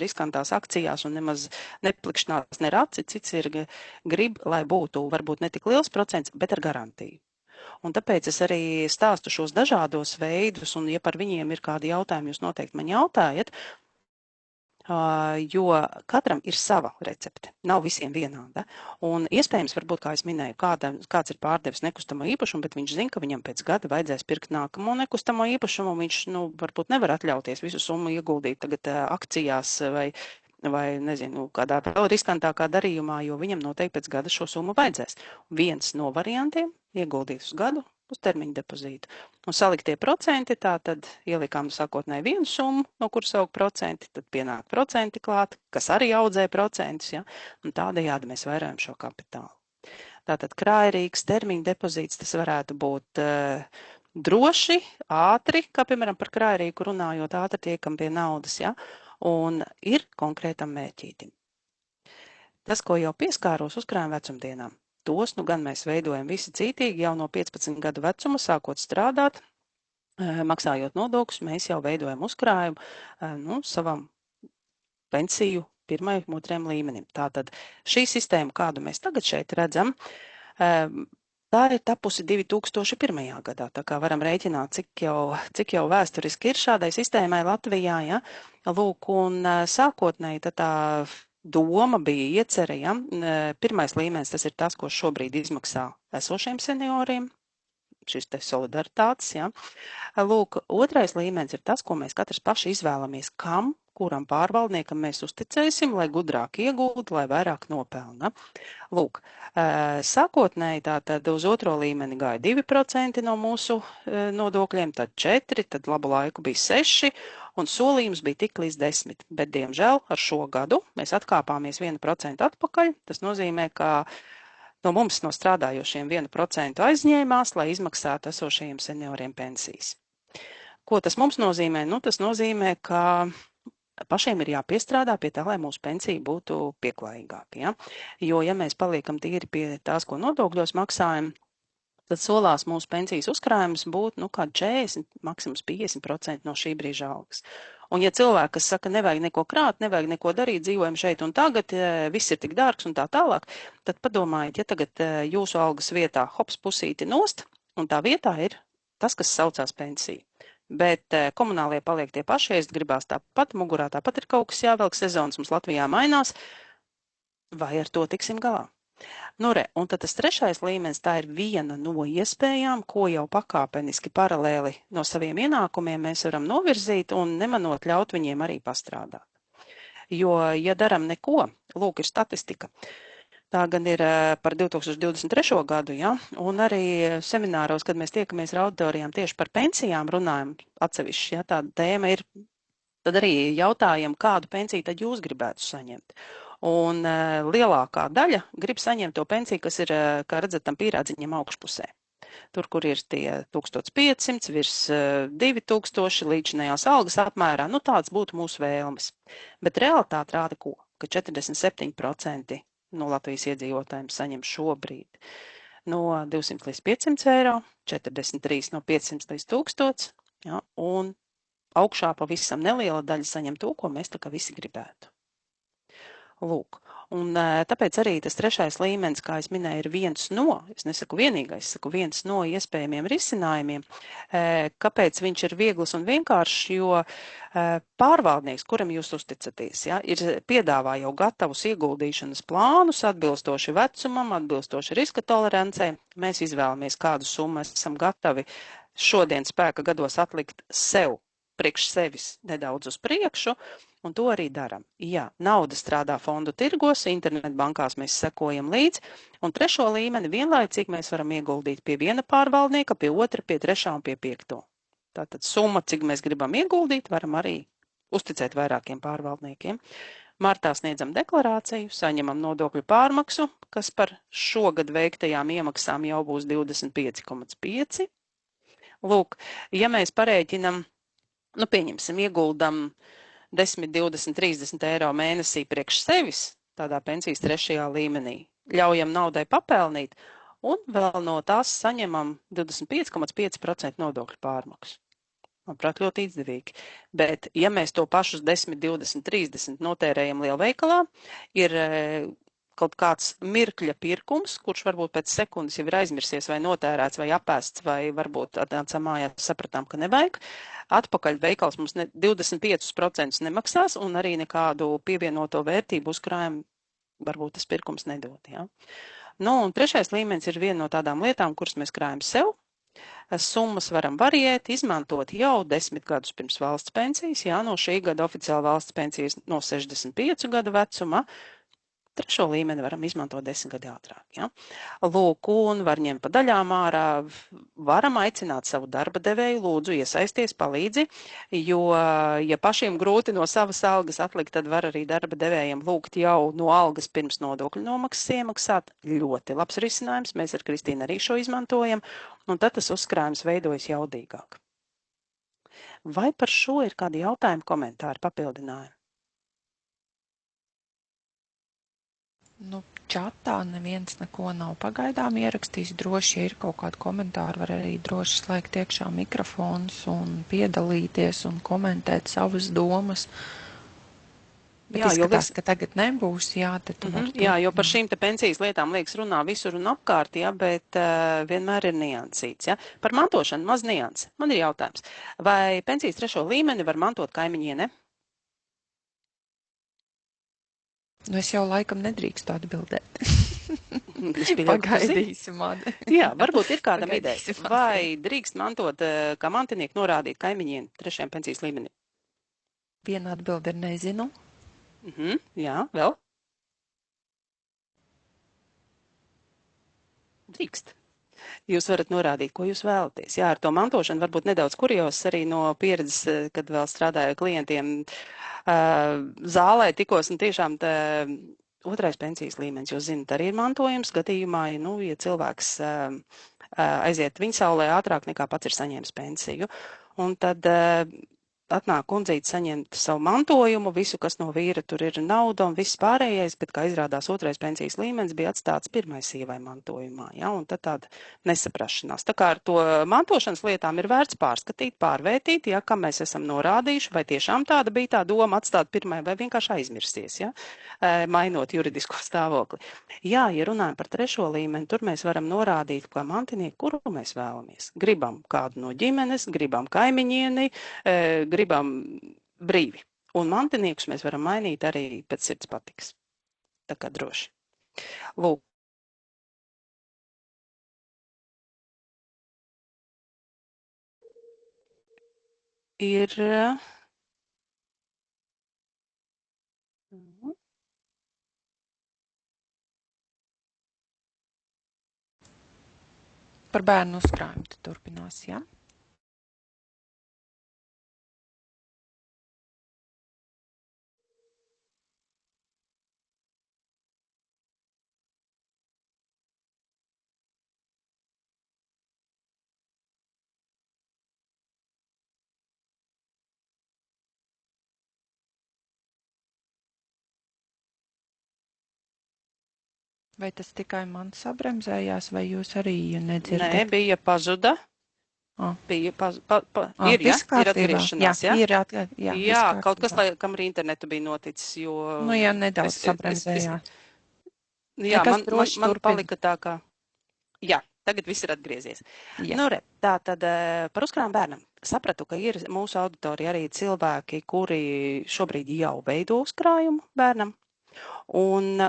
riskantās akcijās un nemaz neplikšķinās ne raci, cits grib, lai būtu varbūt ne tik liels procents, bet ar garantiju. Un tāpēc es arī stāstu šos dažādos veidus, un ja par viņiem ir kādi jautājumi, jūs noteikti man jautājat, jo katram ir sava recepte, nav visiem vienāda. Un iespējams, varbūt, kā es minēju, kāds ir pārdevis nekustamo īpašumu, bet viņš zina, ka viņam pēc gada vajadzēs pirkt nākamo nekustamo īpašumu, un viņš, varbūt nevar atļauties visu summu ieguldīt tagad akcijās vai nezinu, kādā vēl riskantākā darījumā, jo viņam noteikti pēc gada šo summu vajadzēs. Viens no variantiem ieguldīt uz gadu, uz termiņu depozītu. Un saliktie procenti, tā tad ielikām sākotnēji vienu summu, no kuras aug procenti, tad pienāk procenti klāt, kas arī audzē procentus, ja? Un tādējādi mēs vairojam šo kapitālu. Tātad krājrīgs termiņu depozīts, tas varētu būt droši, ātri, kā piemēram par krājrīgu runājot, ātri tiekam pie naudas, ja? Un ir konkrētam mērķītim. Tas, ko jau pieskāros uzkrājuma vecumdienām, tos gan mēs veidojam visi cītīgi jau no 15 gadu vecuma, sākot strādāt, maksājot nodokļus, mēs jau veidojam uzkrājumu savam pensiju 1. un 2. līmenim. Tātad šī sistēma, kādu mēs tagad šeit redzam, tā ir tapusi 2001. gadā, tā kā varam rēķināt, cik jau vēsturiski ir šādai sistēmai Latvijā, ja? Lūk, un sākotnēji tā doma bija iecerē, ja? 1. līmenis tas ir tas, ko šobrīd izmaksā esošiem senioriem, šis te solidaritātes, ja? Lūk, 2. līmenis ir tas, ko mēs katrs paši izvēlamies, kuram pārvaldniekam mēs uzticēsim, lai gudrāk iegūtu, lai vairāk nopelna. Lūk, sākotnēji tātad uz 2. līmeni gāja 2% no mūsu nodokļiem, tad 4%, tad labu laiku bija 6%, un solījums bija tik līdz 10%, bet, diemžēl, ar šo gadu mēs atkāpāmies 1% atpakaļ. Tas nozīmē, ka no mums, no strādājošiem, 1% aizņēmās, lai izmaksātu esošajiem senioriem pensijas. Ko tas mums nozīmē? Tas nozīmē, ka pašiem ir jāpiestrādā pie tā, lai mūsu pensija būtu pieklājīgāka. Ja? Jo, ja mēs paliekam tīri pie tās, ko nodokļos maksājam, tad solās mūsu pensijas uzkrājums būtu kādi 40, maksimums 50% no šī brīža algas. Un ja cilvēki, kas saka, nevajag neko krāt, nevajag neko darīt, dzīvojam šeit un tagad, viss ir tik dārgs un tā tālāk, tad padomājiet, ja tagad jūsu algas vietā hops pusīti nost, un tā vietā ir tas, kas saucās pensija. Bet komunālie paliek tie paši, ja gribās tāpat mugurā, tāpat ir kaut kas jāvelk, sezonas mums Latvijā mainās, vai ar to tiksim galā? Nu, un tad tas trešais līmenis, tā ir viena no iespējām, ko jau pakāpeniski paralēli no saviem ienākumiem mēs varam novirzīt un nemanot ļaut viņiem arī pastrādāt. Jo, ja daram neko, lūk, ir statistika. Tā gan ir par 2023. gadu, ja? Un arī semināros, kad mēs tiekamies ar auditorijām tieši par pensijām runājam atsevišķi, ja tāda tēma ir, tad arī jautājam, kādu pensiju tad jūs gribētu saņemt. Un lielākā daļa grib saņemt to pensiju, kas ir, kā redzat, tam pīrādziņam augšpusē. Tur, kur ir tie 1500, virs 2000 līdzinējās algas apmērā, nu tāds būtu mūsu vēlmes. Bet realitāte rāda ko? Ka 47% no Latvijas iedzīvotājiem saņem šobrīd no 200 līdz 500 eiro, 43 no 500 līdz 1000, ja, un augšā pavisam neliela daļa saņem to, ko mēs tā kā visi gribētu. Lūk, un tāpēc arī tas trešais līmenis, kā es minēju, ir viens no, es nesaku vienīgais, es saku viens no iespējamiem risinājumiem. Kāpēc viņš ir viegls un vienkāršs, jo pārvaldnieks, kuram jūs uzticaties, ja, ir piedāvā jau gatavus ieguldīšanas plānus, atbilstoši vecumam, atbilstoši riska tolerancei. Mēs izvēlamies, kādu summu esam gatavi šodien spēka gados atlikt sev, priekš sevis nedaudz uz priekšu, un to arī daram. Jā, nauda strādā fondu tirgos, internetbankās mēs sekojam līdz, un trešo līmeni vienlaicīgi mēs varam ieguldīt pie viena pārvaldnieka, pie otra, pie trešā un pie piekto. Tātad summa, cik mēs gribam ieguldīt, varam arī uzticēt vairākiem pārvaldniekiem. Martā sniedzam deklarāciju, saņemam nodokļu pārmaksu, kas par šogad veiktajām iemaksām jau būs 25,5. Lūk, ja mēs parēķinam, nu pieņemsim, ieguldam 10, 20, 30 eiro mēnesī priekš sevis, tādā pensijas trešajā līmenī, ļaujam naudai papelnīt, un vēl no tās saņemam 25,5% nodokļu pārmaksu. Manuprāt, ļoti izdevīgi. Bet, ja mēs to pašus 10, 20, 30 notērējam lielveikalā, ir kaut kāds mirkļa pirkums, kurš varbūt pēc sekundes jau ir aizmirsies vai notērēts vai apēsts, vai varbūt atnācām mājās sapratām, ka nevajag. Atpakaļ veikals mums 25% nemaksās un arī nekādu pievienoto vērtību uzkrājumu varbūt tas pirkums nedod. Ja? Nu, un trešais līmenis ir viena no tādām lietām, kuras mēs krājam sev. Summas varam variēt, izmantot jau 10 gadus pirms valsts pensijas, jā, no šī gada oficiāli valsts pensijas no 65 gadu vecuma. Trešo līmeni varam izmantot 10 gadi ātrāk. Ja? Lūk, un var ņemt pa daļām ārā, varam aicināt savu darba devēju, lūdzu iesaisties, palīdzi, jo, ja pašiem grūti no savas algas atlikt, tad var arī darba devējiem lūgt jau no algas pirms nodokļu nomaksas iemaksāt. Ļoti labs risinājums, mēs ar Kristīnu arī šo izmantojam, un tad tas uzkrājums veidojas jaudīgāk. Vai par šo ir kādi jautājumi, komentāri, papildinājumi? Nu, čatā neviens neko nav pagaidām ierakstījis. Droši, ja ir kaut kādi komentāri, var arī droši slēgt iekšā mikrofons un piedalīties un komentēt savas domas. Bet jā, izskatās, ka tagad nebūs, jā. Jā, jo par šīm te pensijas lietām liekas runā visur un apkārt, jā, bet vienmēr ir niansīts, jā. Par mantošanu maz niansi. Man ir jautājums, vai pensijas trešo līmeni var mantot kaimiņiene? Nu, es jau laikam nedrīkstu atbildēt. Pagaidīsim mani. Jā, varbūt ir kādam ideja. Vai drīkst mantot, kā mantinieki norādīt kaimiņiem trešajam pensijas līmenī? Viena atbilde ir nezinu. Jā, vēl? Drīkst. Jūs varat norādīt, ko jūs vēlaties. Jā, ar to mantošanu varbūt nedaudz kurios arī no pieredzes, kad vēl strādāju klientiem zālē tikos un tiešām otrais pensijas līmenis, jūs zinat, arī ir mantojums gadījumā, nu, ja cilvēks aiziet viņa saulē ātrāk nekā pats ir saņēmis pensiju. Un tad atnāk kundzīte saņemt savu mantojumu, visu, kas no vīra tur ir nauda un viss pārējais, bet, kā izrādās, otrais pensijas līmenis bija atstāts pirmai sievai mantojumā, ja, un tad tāda nesaprašanās. Tā kā ar to mantošanas lietām ir vērts pārskatīt, pārvērtīt, ja, kam mēs esam norādījuši, vai tiešām tāda bija tā doma atstāt pirmai, vai vienkārši aizmirsties, ja, mainot juridisko stāvokli. Jā, ja runājam par trešo līmeni, tur mēs varam norādīt, kā mantinieku, kuru mēs vēlamies. Gribam kādu no ģimenes, gribam kaimiņieni, gribam brīvi. Un mantiniekus mēs varam mainīt arī pēc sirds patiks. Tā kā droši. Lūk. Ir... Par bērnu uzkrājumu tu turpinās, jā? Ja? Vai tas tikai man sabremzējās, vai jūs arī nedzirdat? Nē, bija pazuda. Bija ir, ja? Ir atgriešanās, ja? Jā, kaut kas, kam ar internetu bija noticis, jo... Nu, jā, nedaudz sabremzējās. Jā, man palika tā kā... Jā, tagad viss ir atgriezies. Jā. Nu, re, tā tad par uzkrājumu bērnam. Sapratu, ka ir mūsu auditorija arī cilvēki, kuri šobrīd jau veido uzkrājumu bērnam. Un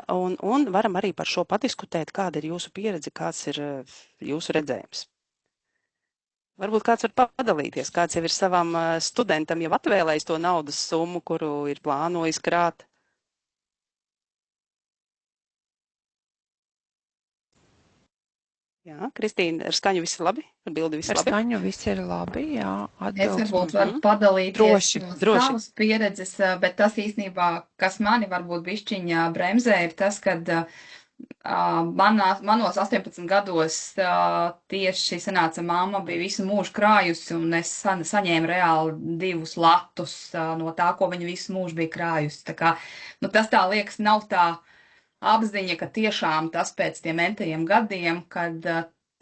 varam arī par šo padiskutēt, kāda ir jūsu pieredze, kāds ir jūsu redzējums. Varbūt kāds var padalīties, kāds jau ir savam studentam jau atvēlējis to naudas summu, kuru ir plānojis krāt. Jā, Kristīna, ar skaņu viss ir labi? Ar bildi viss ir labi? Ar skaņu viss ir labi, jā. Es varbūt varu padalīties no savas pieredzes, bet tas īstenībā, kas mani varbūt bišķiņā bremzē, ir tas, kad manos 18 gados tieši sanāca mamma bija visu mūžu krājusi, un es saņēmu reāli 2 latus no tā, ko viņa visu mūžu bija krājusi. Tā kā, nu, tas tā liekas nav tā apziņa, ka tiešām tas pēc tiem entajiem gadiem, kad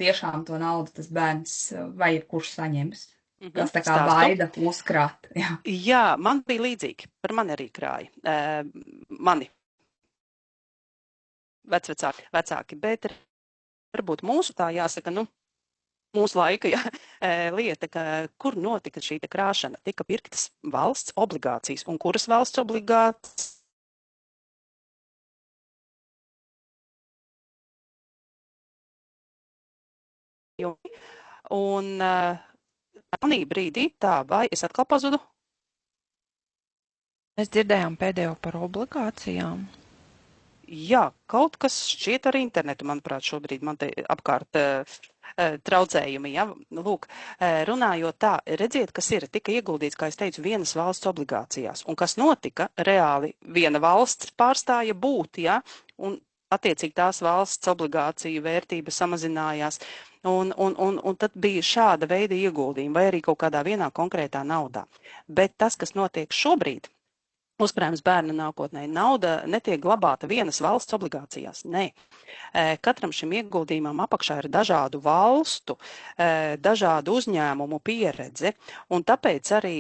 tiešām to naudu tas bērns vai kurš saņems. Tas tā kā baida uzkrāt. Jā, man bija līdzīgi. Par mani arī krāja. Mani vecāki, bet varbūt mūsu tā jāsaka, nu, mūsu laika lieta, kur notika šī krāšana, tika pirktas valsts obligācijas. Un kuras valsts obligācijas? Un manī brīdī tā, vai es atkal pazudu? Mēs dzirdējām pēdējo par obligācijām. Jā, kaut kas šķiet ar internetu, manuprāt, šobrīd man te apkārt traucējumi. Ja? Lūk, runājot tā, redziet, kas ir, tika ieguldīts, kā es teicu, vienas valsts obligācijās. Un kas notika? Reāli viena valsts pārstāja būt, ja? Un attiecīgi tās valsts obligāciju vērtība samazinājās. Un tad bija šāda veida ieguldījumi vai arī kaut kādā vienā konkrētā naudā. Bet tas, kas notiek šobrīd, uzkrājums bērna nākotnē, nauda netiek glabāta vienas valsts obligācijās. Nē. Katram šim ieguldījumam apakšā ir dažādu valstu, dažādu uzņēmumu pieredze, un tāpēc arī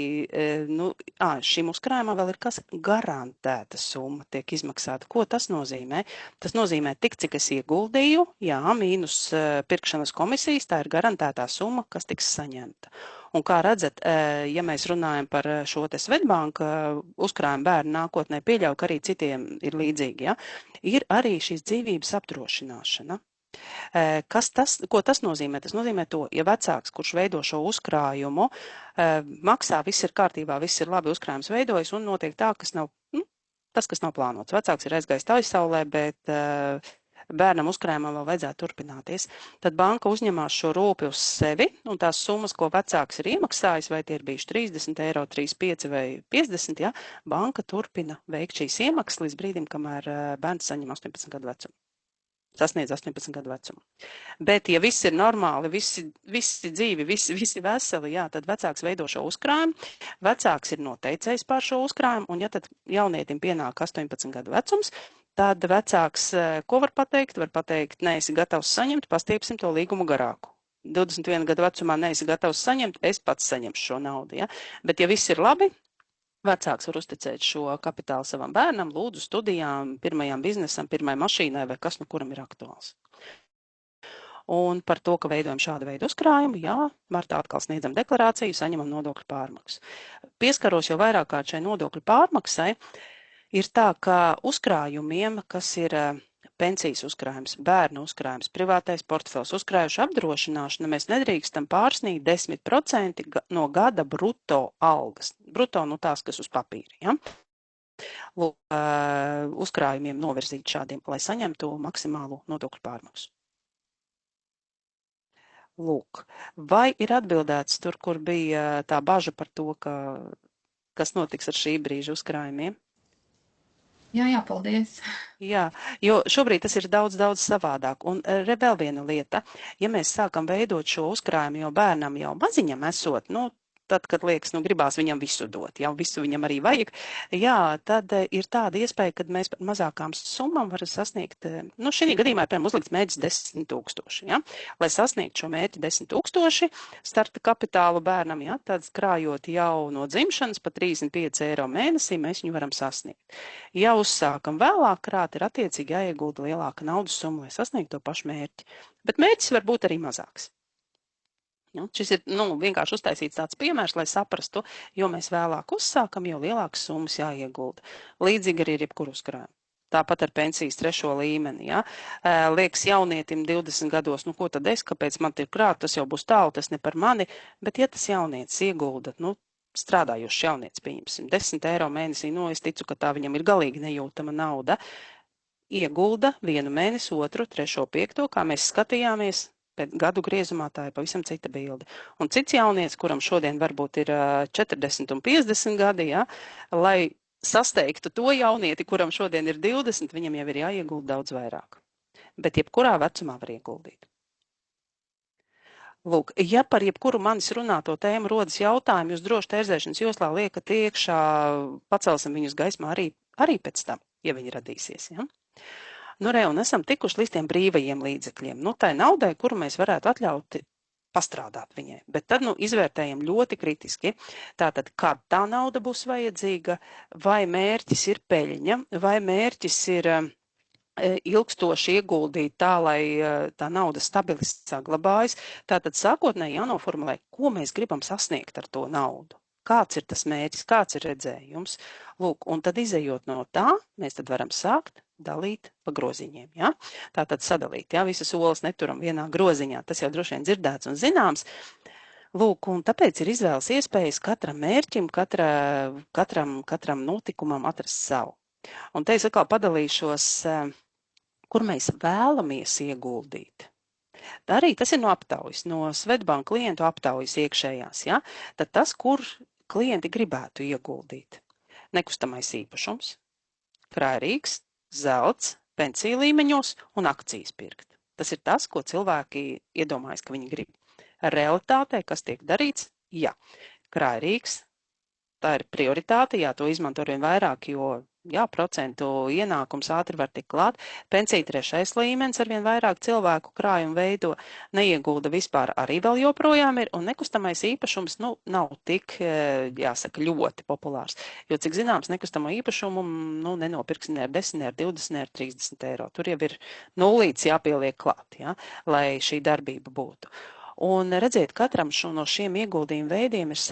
šim uzkrājumam vēl ir kas garantēta summa tiek izmaksāta. Ko tas nozīmē? Tas nozīmē tik, cik es ieguldīju, jā, mīnus pirkšanas komisijas, tā ir garantētā summa, kas tiks saņemta. Un kā redzat, ja mēs runājam par šo te Svetbanka uzkrājumu bērnu nākotnē, pieļauju, ka arī citiem ir līdzīgi, ja? Ir arī šīs dzīvības apdrošināšana. Ko tas nozīmē? Tas nozīmē to, ja vecāks, kurš veido šo uzkrājumu, maksā, viss ir kārtībā, viss ir labi, uzkrājums veidojas un notiek tā, kas nav, tas, kas nav plānots. Vecāks ir aizgājis taissaulē, bet bērnam uzkrājumam vēl vajadzētu turpināties. Tad banka uzņemās šo rūpi uz sevi, un tās summas, ko vecāks ir iemaksājis, vai tie ir bijuši 30 eiro, 35 vai 50, ja, banka turpina veikt šīs iemaksas līdz brīdim, kamēr bērns saņem 18 gadu vecumu. sasniedz 18 gadu vecumu. Bet, ja viss ir normāli, visi dzīvi, visi veseli, jā, tad vecāks veido šo uzkrājumu, vecāks ir noteicējis pār šo uzkrājumu, un ja tad jaunietim pienāk 18 gadu vecums, tad vecāks, ko var pateikt? Var pateikt, neesi gatavs saņemt, pastiepsim to līgumu garāku. 21 gadu vecumā neesi gatavs saņemt, es pats saņemšu šo naudu, ja? Bet, ja viss ir labi, vecāks var uzticēt šo kapitālu savam bērnam, lūdzu studijām, pirmajām biznesam, pirmai mašīnai vai kas, nu kuram ir aktuāls. Un par to, ka veidojam šādu veidu uzkrājumu, jā, martā atkal sniedzam deklarāciju, saņemam nodokļu pārmaksu. Pieskaros jau vairāk kārt šai nodokļu pārmaksai, ir tā, ka uzkrājumiem, kas ir pensijas uzkrājums, bērnu uzkrājums, privātais portfels, uzkrājuši apdrošināšana, mēs nedrīkstam pārsniegt 10% no gada bruto algas. Bruto, nu tās, kas uz papīra, ja? Lūk, uzkrājumiem novirzīt šādiem, lai saņemtu maksimālo nodokļu pārmaksu. Lūk, vai ir atbildēts tur, kur bija tā baža par to, kas notiks ar šī brīža uzkrājumiem? Jā, paldies. Jā, jo šobrīd tas ir daudz savādāk. Un vēl viena lieta, ja mēs sākam veidot šo uzkrājumu jau bērnam jau maziņam esot, nu, tad, kad liekas, nu, gribās viņam visu dot, jau visu viņam arī vajag, jā, tad ir tāda iespēja, kad mēs par mazākām summām varam sasniegt, nu, šī gadījumā, piemēram, uzlikts mērķis 10 000, ja? Lai sasniegtu šo mērķi 10 000 starta kapitālu bērnam, ja? Tad krājot jau no dzimšanas pa 35 eiro mēnesī, mēs viņu varam sasniegt. Ja uzsākam vēlāk krāt, ir attiecīgi jāiegulda lielāka naudas summa, lai sasniegtu to pašu mērķi. Bet mērķis var būt arī mazāks. Ja, šis ir vienkārši uztaisīts tāds piemērs, lai saprastu, jo mēs vēlāk uzsākam, jo lielākas summas jāiegulda. Līdzīgi arī ir jebkur uzkrājumi. Tāpat ar pensijas 3. līmeni. Ja. Liekas jaunietim 20 gados, nu ko tad es, kāpēc man ir krāt, tas jau būs tālu, tas ne par mani, bet ja tas jaunietis iegulda, nu, strādājošs jaunietis, pieņemsim, 10 eiro mēnesī, nu, es ticu, ka tā viņam ir galīgi nejūtama nauda, iegulda 1 mēnesi, 2, 3, 5, kā mēs skatījāmies, pēc gadu griezumā tā ir pavisam cita bilde. Un cits jaunietis, kuram šodien varbūt ir 40 un 50 gadi, ja, lai sasteigtu to jaunieti, kuram šodien ir 20, viņam jau ir jāiegulda daudz vairāk. Bet jebkurā vecumā var ieguldīt. Lūk, ja par jebkuru manis runāto tēmu rodas jautājumi, jūs droši tērzēšanas joslā liekat iekšā, pacelsim viņus gaismā arī pēc tam, ja viņi radīsies. Ja? Nu, un esam tikuši līdz tiem brīvajiem līdzekļiem. Nu, tai naudai, kuru mēs varētu atļaut pastrādāt viņai. Bet tad, izvērtējam ļoti kritiski. Tātad, kad tā nauda būs vajadzīga, vai mērķis ir peļņa, vai mērķis ir ilgstoši ieguldīt tā, lai tā nauda stabili saglabājas. Tātad, sākotnēji jānoformulē, ko mēs gribam sasniegt ar to naudu. Kāds ir tas mērķis, kāds ir redzējums. Lūk, un tad izejot no tā, mēs tad varam sākt dalīt pa groziņiem. Ja? Tātad sadalīt, ja? Visas olas neturam vienā groziņā, tas jau droši vien dzirdēts un zināms. Lūk, un tāpēc ir izvēles iespējas katram mērķim, katram notikumam atrast savu. Un te es atkal padalīšos, kur mēs vēlamies ieguldīt. Arī tas ir no aptaujas, no Swedbank klientu aptaujas iekšējās. Ja? Tad tas, kur klienti gribētu ieguldīt. Nekustamais īpašums, krājrīgs, zelts, pensiju līmeņos un akcijas pirkt. Tas ir tas, ko cilvēki iedomājas, ka viņi grib. Realitātē, kas tiek darīts? Jā, krājrīgs, tā ir prioritāte, jā, to izmanto arvien vairāk, jo, jā, procentu ienākums ātri var tikt klāt. Pensija 3. līmenis arvien vairāk cilvēku krājumu veido, neiegulda vispār arī vēl joprojām ir, un nekustamais īpašums, nav tik, jāsaka, ļoti populārs. Jo, cik zināms, nekustamo īpašumu, nenopirks ne ar 10, ne ar 20, ne ar 30 eiro. Tur jau ir nulīts jāpieliek klāt, ja, lai šī darbība būtu. Un redziet, katram no šiem ieguldījumu veidiem ir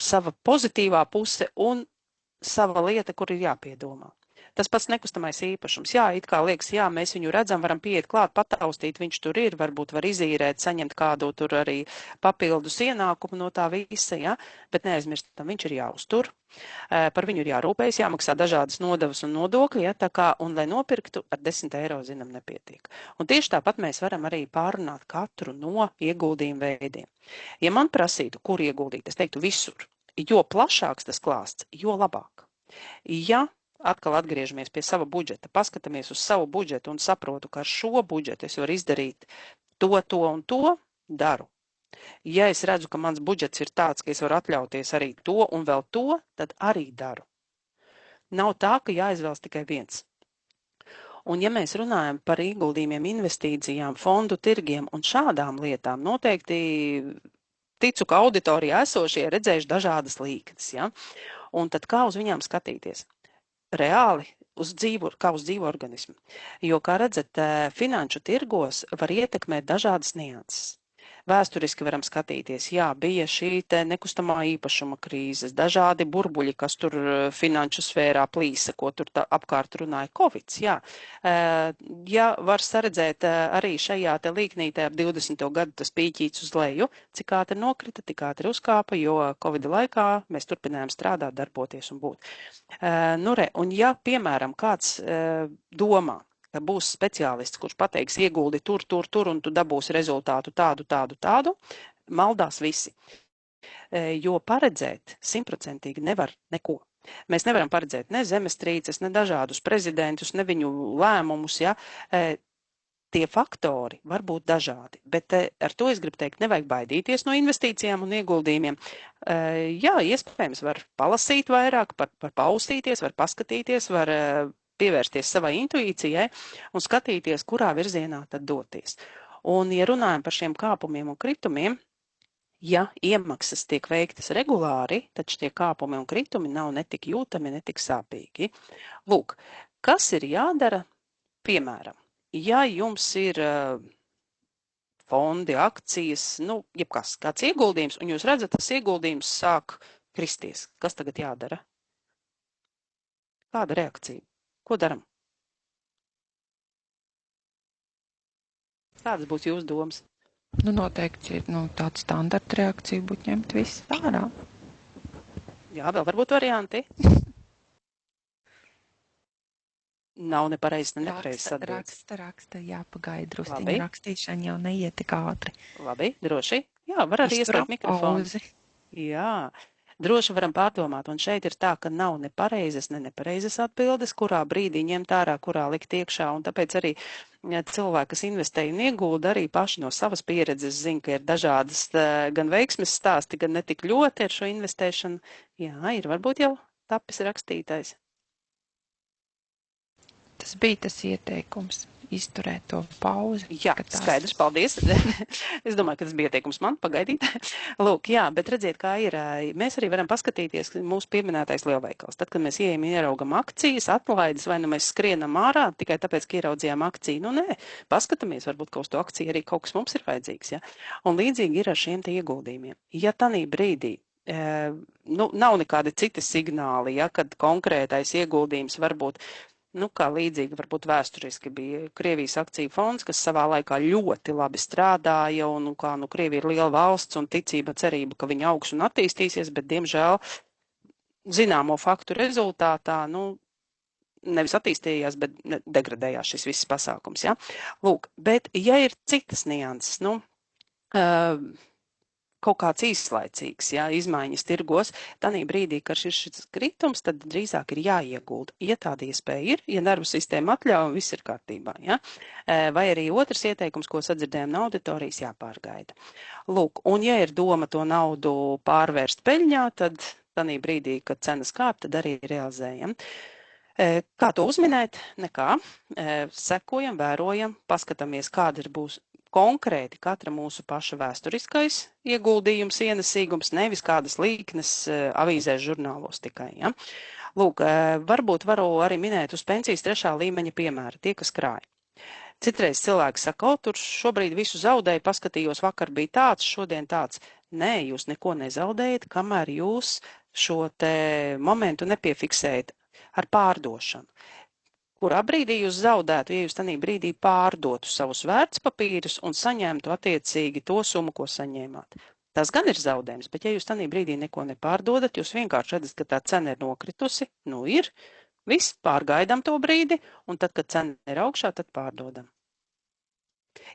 sava pozitīvā puse un sava lieta, kur ir jāpiedomā. Tas pats nekustamais īpašums. Jā, it kā liekas, jā, mēs viņu redzam, varam pieiet klāt, pataustīt, viņš tur ir, varbūt var izīrēt, saņemt kādu tur arī papildus ienākumu no tā visa, ja? Bet neaizmirstam, viņš ir jāuztur, par viņu ir jārūpējas, jāmaksā dažādas nodevas un nodokļi, ja? Tā kā, un lai nopirktu, ar 10 eiro, zinām, nepietiek. Un tieši tāpat mēs varam arī pārunāt katru no ieguldījumu veidiem. Ja man prasītu, kur ieguldīt, es teiktu visur. Jo plašāks tas klāsts, jo labāk. Ja atkal atgriežamies pie sava budžeta, paskatāmies uz savu budžetu un saprotu, ka ar šo budžetu es varu izdarīt to un to, daru. Ja es redzu, ka mans budžets ir tāds, ka es varu atļauties arī to un vēl to, tad arī daru. Nav tā, ka jāizvēlas tikai viens. Un ja mēs runājam par ieguldījumiem, investīcijām, fondu tirgiem un šādām lietām, noteikti ticu, ka auditorijā esošie redzējuši dažādas līknes. Ja? Un tad kā uz viņām skatīties? Reāli kā uz dzīvu organismu. Jo, kā redzat, finanšu tirgos var ietekmēt dažādas nianses. Vēsturiski varam skatīties, jā, bija šī te nekustamā īpašuma krīzes, dažādi burbuļi, kas tur finanšu sfērā plīsa, ko tur apkārt runāja Covids, jā. Ja var saredzēt arī šajā te līknītē ap 20. gadu tas pīķīts uz leju, cik ātri nokrita, tik ātri uzkāpa, jo Covid laikā mēs turpinājām strādāt, darboties un būt. Un ja, piemēram, kāds domā, ka būs speciālists, kurš pateiks ieguldi tur, un tu dabūsi rezultātu tādu, maldās visi. Jo paredzēt 100% nevar neko. Mēs nevaram paredzēt ne zemestrīces, ne dažādus prezidentus, ne viņu lēmumus, ja. Tie faktori var būt dažādi, bet ar to es gribu teikt, nevajag baidīties no investīcijām un ieguldījumiem. Jā, iespējams var palasīt vairāk, var paustīties, var paskatīties, var pievērsties savai intuīcijai un skatīties, kurā virzienā tad doties. Un, ja runājam par šiem kāpumiem un kritumiem, ja iemaksas tiek veiktas regulāri, tad šie kāpumi un kritumi nav netik jūtami, netik sāpīgi. Lūk, kas ir jādara? Piemēram, ja jums ir fondi, akcijas, jebkas, kāds ieguldījums, un jūs redzat, tas ieguldījums sāk kristies, kas tagad jādara? Kāda reakcija? Ko daram? Kādas būs jūsu domas? Noteikti ir tāda standarta reakcija būtu ņemt visu vērā. Jā, vēl varbūt varianti. Nav nepareizi, ne nepareizi atbildes. Raksta, jāpagaida drusciņu. Rakstīšana jau neiet tik ātri. Labi, droši. Jā, var arī ieslēgt mikrofonu. Jā. Droši varam pārdomāt, un šeit ir tā, ka nav ne pareizas, ne nepareizas atbildes, kurā brīdī ņemt ārā, kurā likt iekšā, un tāpēc arī cilvēki, kas investē un iegulda, arī paši no savas pieredzes zina, ka ir dažādas gan veiksmes stāsti, gan ne tik ļoti ar šo investēšanu. Jā, ir varbūt jau tapis rakstītais. Tas bija tas ieteikums. Izturēt to pauzi. Jā, skaidrs, paldies. Es domāju, ka tas bija ieteikums man, pagaidīt. Lūk, jā, bet redziet, kā ir. Mēs arī varam paskatīties mūsu pieminētais lielveikals. Tad, kad mēs ieejam ieraugam akcijas, atlaides, vai mēs skrienam ārā tikai tāpēc, ka ieraudzījām akciju. Nē, paskatāmies, varbūt, ka uz to akciju arī kaut kas mums ir vajadzīgs. Ja? Un līdzīgi ir ar šiem te ieguldījumiem. Ja tanī brīdī nav nekādi citi signāli, ja, kad konkrētais ieguldījums varbūt kā līdzīgi varbūt vēsturiski bija Krievijas akciju fonds, kas savā laikā ļoti labi strādāja, un kā Krievija ir liela valsts un ticība, cerība, ka viņa augs un attīstīsies, bet, diemžēl, zināmo faktu rezultātā, nevis attīstījās, bet degradējās šis viss pasākums, ja? Lūk, bet, ja ir citas nianses, kaut kāds īslaicīgs, izmaiņas tirgos, tanī brīdī, kad šis kritums, tad drīzāk ir jāiegulda. Ja tāda iespēja ir, ja nervu sistēma atļauj, viss ir kārtībā. Ja? Vai arī otrs ieteikums, ko sadzirdējām no auditorijas, jāpārgaida. Lūk, un ja ir doma to naudu pārvērst peļņā, tad tanī brīdī, kad cenas kāp, tad arī realizējam. Kā to uzminēt? Nekā. Sekojam, vērojam, paskatāmies, kāda būs konkrēti katra mūsu paša vēsturiskais ieguldījums, ienesīgums, nevis kādas līknes avīzēs, žurnālos tikai. Ja? Lūk, varbūt varu arī minēt uz pensijas 3. līmeņa piemēra, tie, kas krāja. Citreiz cilvēki saka, tur šobrīd visu zaudēju, paskatījos, vakar bija tāds, šodien tāds. Nē, jūs neko nezaudējat, kamēr jūs šo te momentu nepiefiksējat ar pārdošanu. Kurā brīdī jūs zaudētu, ja jūs tanī brīdī pārdotu savus vērtspapīrus un saņemtu attiecīgi to summu, ko saņēmāt. Tas gan ir zaudējums, bet ja jūs tanī brīdī neko nepārdodat, jūs vienkārši redzat, ka tā cena ir nokritusi, ir, viss, pārgaidām to brīdi, un tad, kad cena ir augšā, tad pārdodam.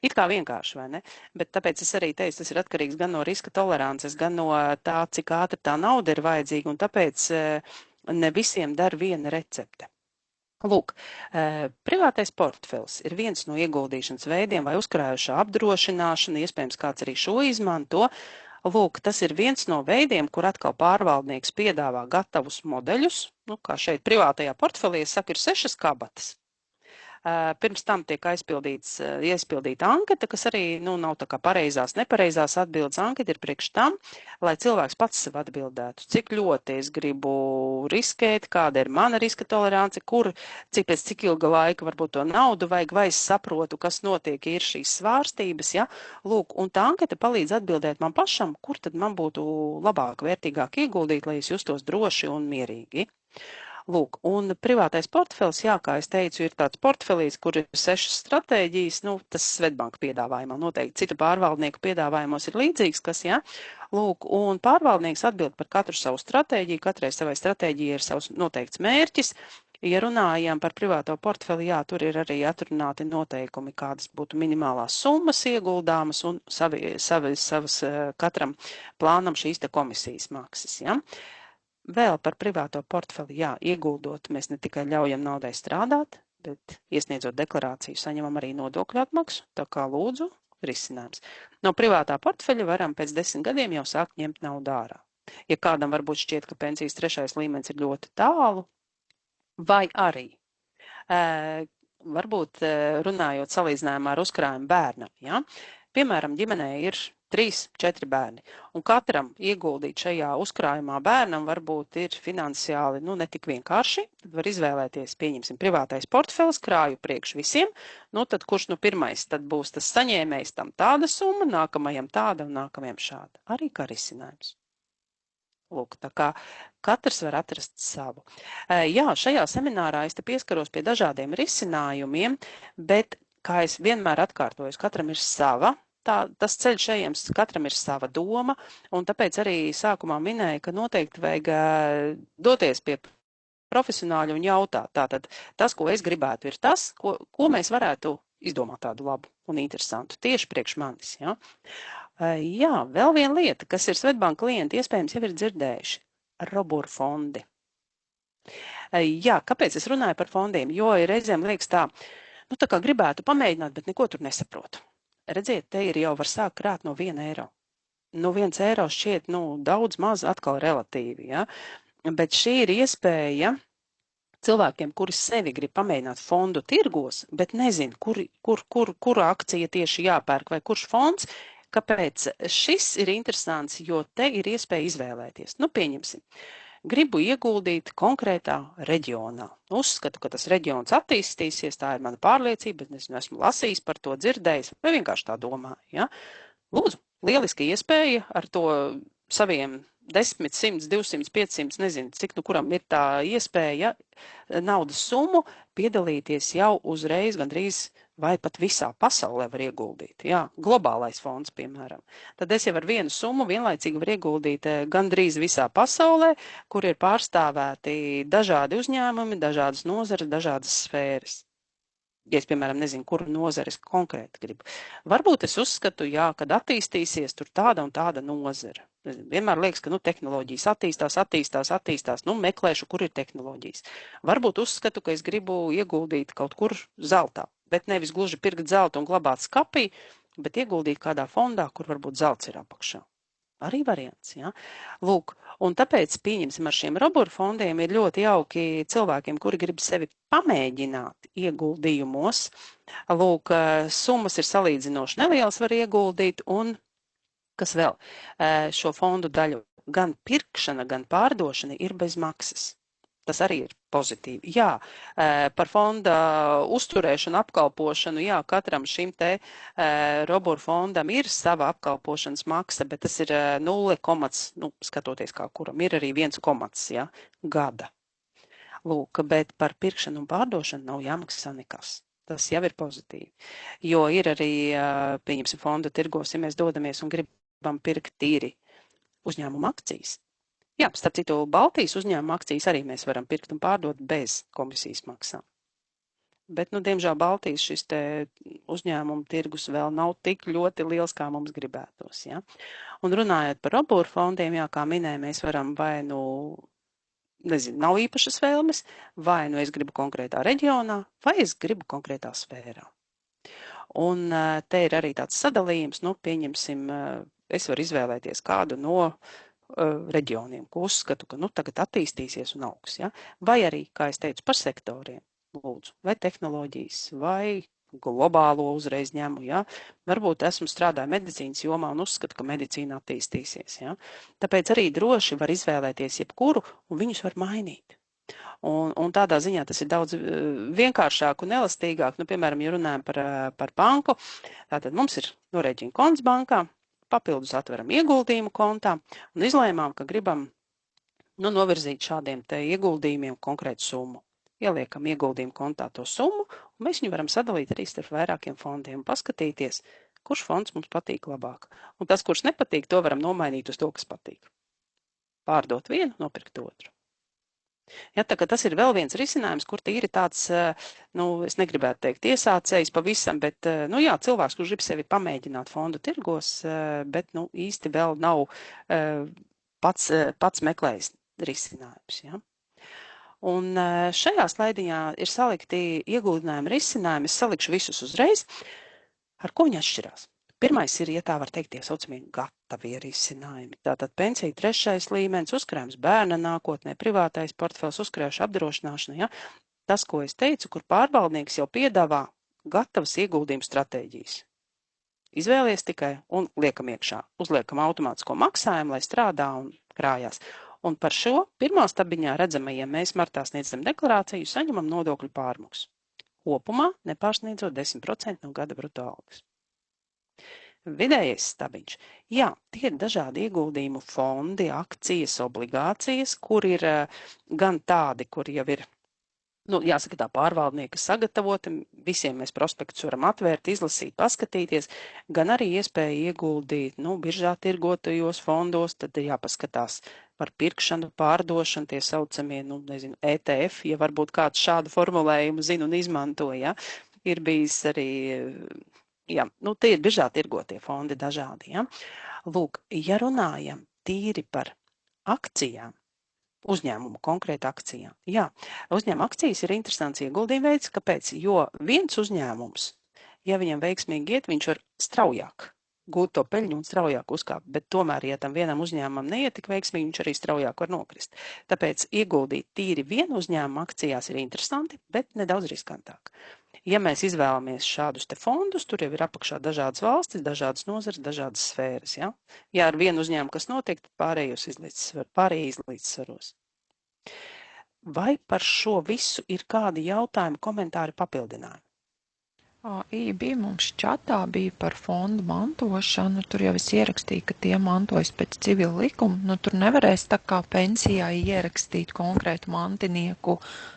It kā vienkārši, vai ne? Bet tāpēc es arī teicu, tas ir atkarīgs gan no riska tolerances, gan no tā, cik ātri tā nauda ir vajadzīga, un tāpēc ne visiem dar viena recepte. Lūk, privātais portfels ir viens no ieguldīšanas veidiem vai uzkrājušā apdrošināšana, iespējams, kāds arī šo izmanto. Lūk, tas ir viens no veidiem, kur atkal pārvaldnieks piedāvā gatavus modeļus. Nu, kā šeit privātajā portfelī, es saku, ir 6 kabatas. Pirms tam tiek iespildīta anketa, kas arī nav tā kā pareizās, nepareizās atbildes. Anketa ir priekš tam, lai cilvēks pats sev atbildētu, cik ļoti es gribu riskēt, kāda ir mana riska tolerance, pēc cik ilga laika varbūt to naudu vajag, vai es saprotu, kas notiek, ir šīs svārstības. Ja? Lūk, un tā anketa palīdz atbildēt man pašam, kur tad man būtu labāk, vērtīgāk ieguldīt, lai es justos droši un mierīgi. Lūk, un privātais portfels, jā, kā es teicu, ir tāds portfelīs, kur ir 6 stratēģijas, tas Svetbanka piedāvājumā noteikti citu pārvaldnieku piedāvājumos ir līdzīgs, kas, jā. Lūk, un pārvaldnieks atbild par katru savu stratēģiju, katrai savai stratēģijai ir savs noteikts mērķis. Ja runājam par privāto portfeli, jā, tur ir arī atrunāti noteikumi, kādas būtu minimālās summas ieguldāmas un savas katram plānam šīs te komisijas maksas, jā. Vēl par privāto portfeli, jā, ieguldot, mēs ne tikai ļaujam naudai strādāt, bet iesniedzot deklarāciju saņemam arī nodokļu atmaksu, tā kā lūdzu risinājums. No privātā portfeļa varam pēc 10 gadiem jau sākt ņemt naudu ārā. Ja kādam varbūt šķiet, ka pensijas 3. līmenis ir ļoti tālu, vai arī varbūt runājot salīdzinājumā ar uzkrājumu bērnam, ja? Piemēram, ģimenē ir 3-4 bērni, un katram ieguldīt šajā uzkrājumā bērnam varbūt ir finansiāli netik vienkārši. Tad var izvēlēties, pieņemsim, privātais portfels, krāju priekš visiem, tad kurš pirmais tad būs tas saņēmējs, tam tāda summa, nākamajam tāda un nākamajam šāda. Arī kā risinājums. Lūk, tā kā katrs var atrast savu. Jā, šajā seminārā es te pieskaros pie dažādiem risinājumiem, bet, kā es vienmēr atkārtoju, katram ir sava. Tas ceļš ejams, katram ir sava doma, un tāpēc arī sākumā minēju, ka noteikti vajag doties pie profesionāļu un jautāt. Tātad tas, ko es gribētu, ir tas, ko mēs varētu izdomāt tādu labu un interesantu tieši priekš manis. Ja? Jā, vēl viena lieta, kas ir Svetbanka klienti, iespējams jau ir dzirdējuši - Robur fondi. Jā, kāpēc es runāju par fondiem? Jo reizēm liekas tā kā gribētu pamēģināt, bet neko tur nesaprotu. Redziet, te ir jau var sākt krāt no 1 eiro. No 1 eiro šķiet, daudz maz atkal relatīvi, ja? Bet šī ir iespēja cilvēkiem, kuri sevi grib pamēģināt fondu tirgos, bet nezin, kura akcija tieši jāpērk vai kurš fonds, kāpēc šis ir interesants, jo te ir iespēja izvēlēties. Pieņemsim. Gribu ieguldīt konkrētā reģionā. Uzskatu, ka tas reģions attīstīsies, tā ir mana pārliecība, bet nezinu, esmu lasījis par to, dzirdējis, vai vienkārši tā domāju. Ja? Lūdzu, lieliski iespēja ar to saviem 10, 100, 200, 500, nezinu, cik kuram ir tā iespēja naudas summu piedalīties jau uzreiz gandrīz vai pat visā pasaulē var ieguldīt. Jā, globālais fonds, piemēram. Tad es jau ar vienu summu vienlaicīgi var ieguldīt gandrīz visā pasaulē, kur ir pārstāvēti dažādi uzņēmumi, dažādas nozares, dažādas sfēras. Ja es, piemēram, nezinu, kuru nozares konkrēti gribu. Varbūt es uzskatu, jā, kad attīstīsies tur tāda un tāda nozara. Vienmēr liekas, ka tehnoloģijas attīstās, meklēšu, kur ir tehnoloģijas. Varbūt uzskatu, ka es gribu ieguldīt kaut kur zeltā, bet nevis gluži pirkt zeltu un glabāt skapī, bet ieguldīt kādā fondā, kur varbūt zelts ir apakšā. Arī variants, jā. Lūk, un tāpēc, pieņemsim, ar šiem Robur fondiem ir ļoti jauki cilvēkiem, kuri grib sevi pamēģināt ieguldījumos. Lūk, summas ir salīdzinoši nelielas var ieguldīt, un kas vēl, šo fondu daļu gan pirkšana, gan pārdošana ir bez maksas. Tas arī ir pozitīvi. Jā, par fonda uzturēšanu, apkalpošanu, jā, katram šim te Robur fondam ir sava apkalpošanas maksa, bet tas ir 0, skatoties kā kuram, ir arī 1, ja, gada. Lūk, bet par pirkšanu un pārdošanu nav jāmaksā nekas. Tas jau ir pozitīvi. Jo ir arī, pieņemsim, fonda tirgos, ja mēs dodamies un gribam pirkt tīri uzņēmuma akcijas. Jā, starp citu, Baltijas uzņēmuma akcijas arī mēs varam pirkt un pārdot bez komisijas maksām. Bet, diemžēl, Baltijas šis te uzņēmuma tirgus vēl nav tik ļoti liels, kā mums gribētos. Ja? Un runājot par Robur fondiem, jā, kā minēju, mēs varam vai nezinu, nav īpašas vēlmes, vai nu es gribu konkrētā reģionā, vai es gribu konkrētā sfērā. Un te ir arī tāds sadalījums, nu, pieņemsim, es varu izvēlēties kādu no reģioniem, ko uzskatu, ka, nu, tagad attīstīsies un augs, ja? Vai arī, kā es teicu, par sektoriem, lūdzu, vai tehnoloģijas, vai globālo uzreiz ņemu, ja? Varbūt esmu strādāju medicīnas jomā un uzskatu, ka medicīna attīstīsies, ja? Tāpēc arī droši var izvēlēties jebkuru, un viņus var mainīt. Un tādā ziņā tas ir daudz vienkāršāk un elastīgāk. Nu, piemēram, ja runājam par banku, tātad mums ir norēķina konts bankā, papildus atveram ieguldījumu kontā un izlēmām, ka gribam novirzīt šādiem te ieguldījumiem konkrētu summu. Ieliekam ieguldījumu kontā to summu, un mēs viņu varam sadalīt arī starp vairākiem fondiem un paskatīties, kurš fonds mums patīk labāk. Un tas, kurš nepatīk, to varam nomainīt uz to, kas patīk. Pārdot vienu, nopirkt otru. Ja, tā kā tas ir vēl viens risinājums, kur tīri tāds, nu, es negribētu teikt iesācējs pavisam, bet, nu jā, cilvēks, kurš grib sevi pamēģināt fondu tirgos, bet, nu, īsti vēl nav pats meklējis risinājums, ja. Un šajā slaidiņā ir salikti ieguldījumi risinājumi, es salikšu visus uzreiz, ar ko viņi atšķirās. Pirmais ir, ja tā var teikt, tie saucamie gatavi risinājumi. Tātad pensija 3. līmenis, uzkrājums bērna nākotnē, privātais portfels, uzkrājuša apdrošināšana. Ja? Tas, ko es teicu, kur pārvaldnieks jau piedāvā gatavas ieguldījumu stratēģijas. Izvēlies tikai un liekam iekšā. Uzliekam automātisko maksājumu, lai strādā un krājās. Un par šo pirmā stabiņā redzamajiem mēs martā sniedzam deklarāciju, saņemam nodokļu pārmaksu. Kopumā nepārsniedzot 10% no gada bruto algas. Vidējais stabiņš. Jā, tie ir dažādi ieguldījumu fondi, akcijas, obligācijas, kur ir gan tādi, kur jau ir, nu, jāsaka tā pārvaldnieka sagatavoti, visiem mēs prospektus varam atvērt, izlasīt, paskatīties, gan arī iespēja ieguldīt, nu, biržā tirgotajos fondos, tad ir jāpaskatās par pirkšanu, pārdošanu, tie saucamie, nu, nezinu, ETF, ja varbūt kāds šādu formulējumu zina un izmanto, ja, ir bijis arī... Jā, nu, tie ir biržā tirgotie fondi dažādi, ja. Lūk, ja runājam tīri par akcijām, uzņēmumu konkrēti akcijām, jā, uzņēmuma akcijas ir interesants ieguldījuma veids, kāpēc? Jo viens uzņēmums, ja viņam veiksmīgi iet, viņš var straujāk gūt to peļņu un straujāk uzkāpt, bet tomēr, ja tam vienam uzņēmumam neiet tik veiksmīgi, viņš arī straujāk var nokrist. Tāpēc ieguldīt tīri vienu uzņēmumu akcijās ir interesanti, bet nedaudz riskantāk. Ja mēs izvēlamies šādus te fondus, tur jau ir apakšā dažādas valstis, dažādas nozares, dažādas sfēras. Ja, ja ar vienu uzņēmumu, kas notiek, tad pārējie izlīdzsvaros. Vai par šo visu ir kādi jautājumi, komentāri, papildinājumi? Bija mums čatā, bija par fondu mantošanu, tur jau es ierakstīju, ka tie mantojas pēc civila likuma, nu tur nevarēs tā kā pensijā ierakstīt konkrētu mantinieku,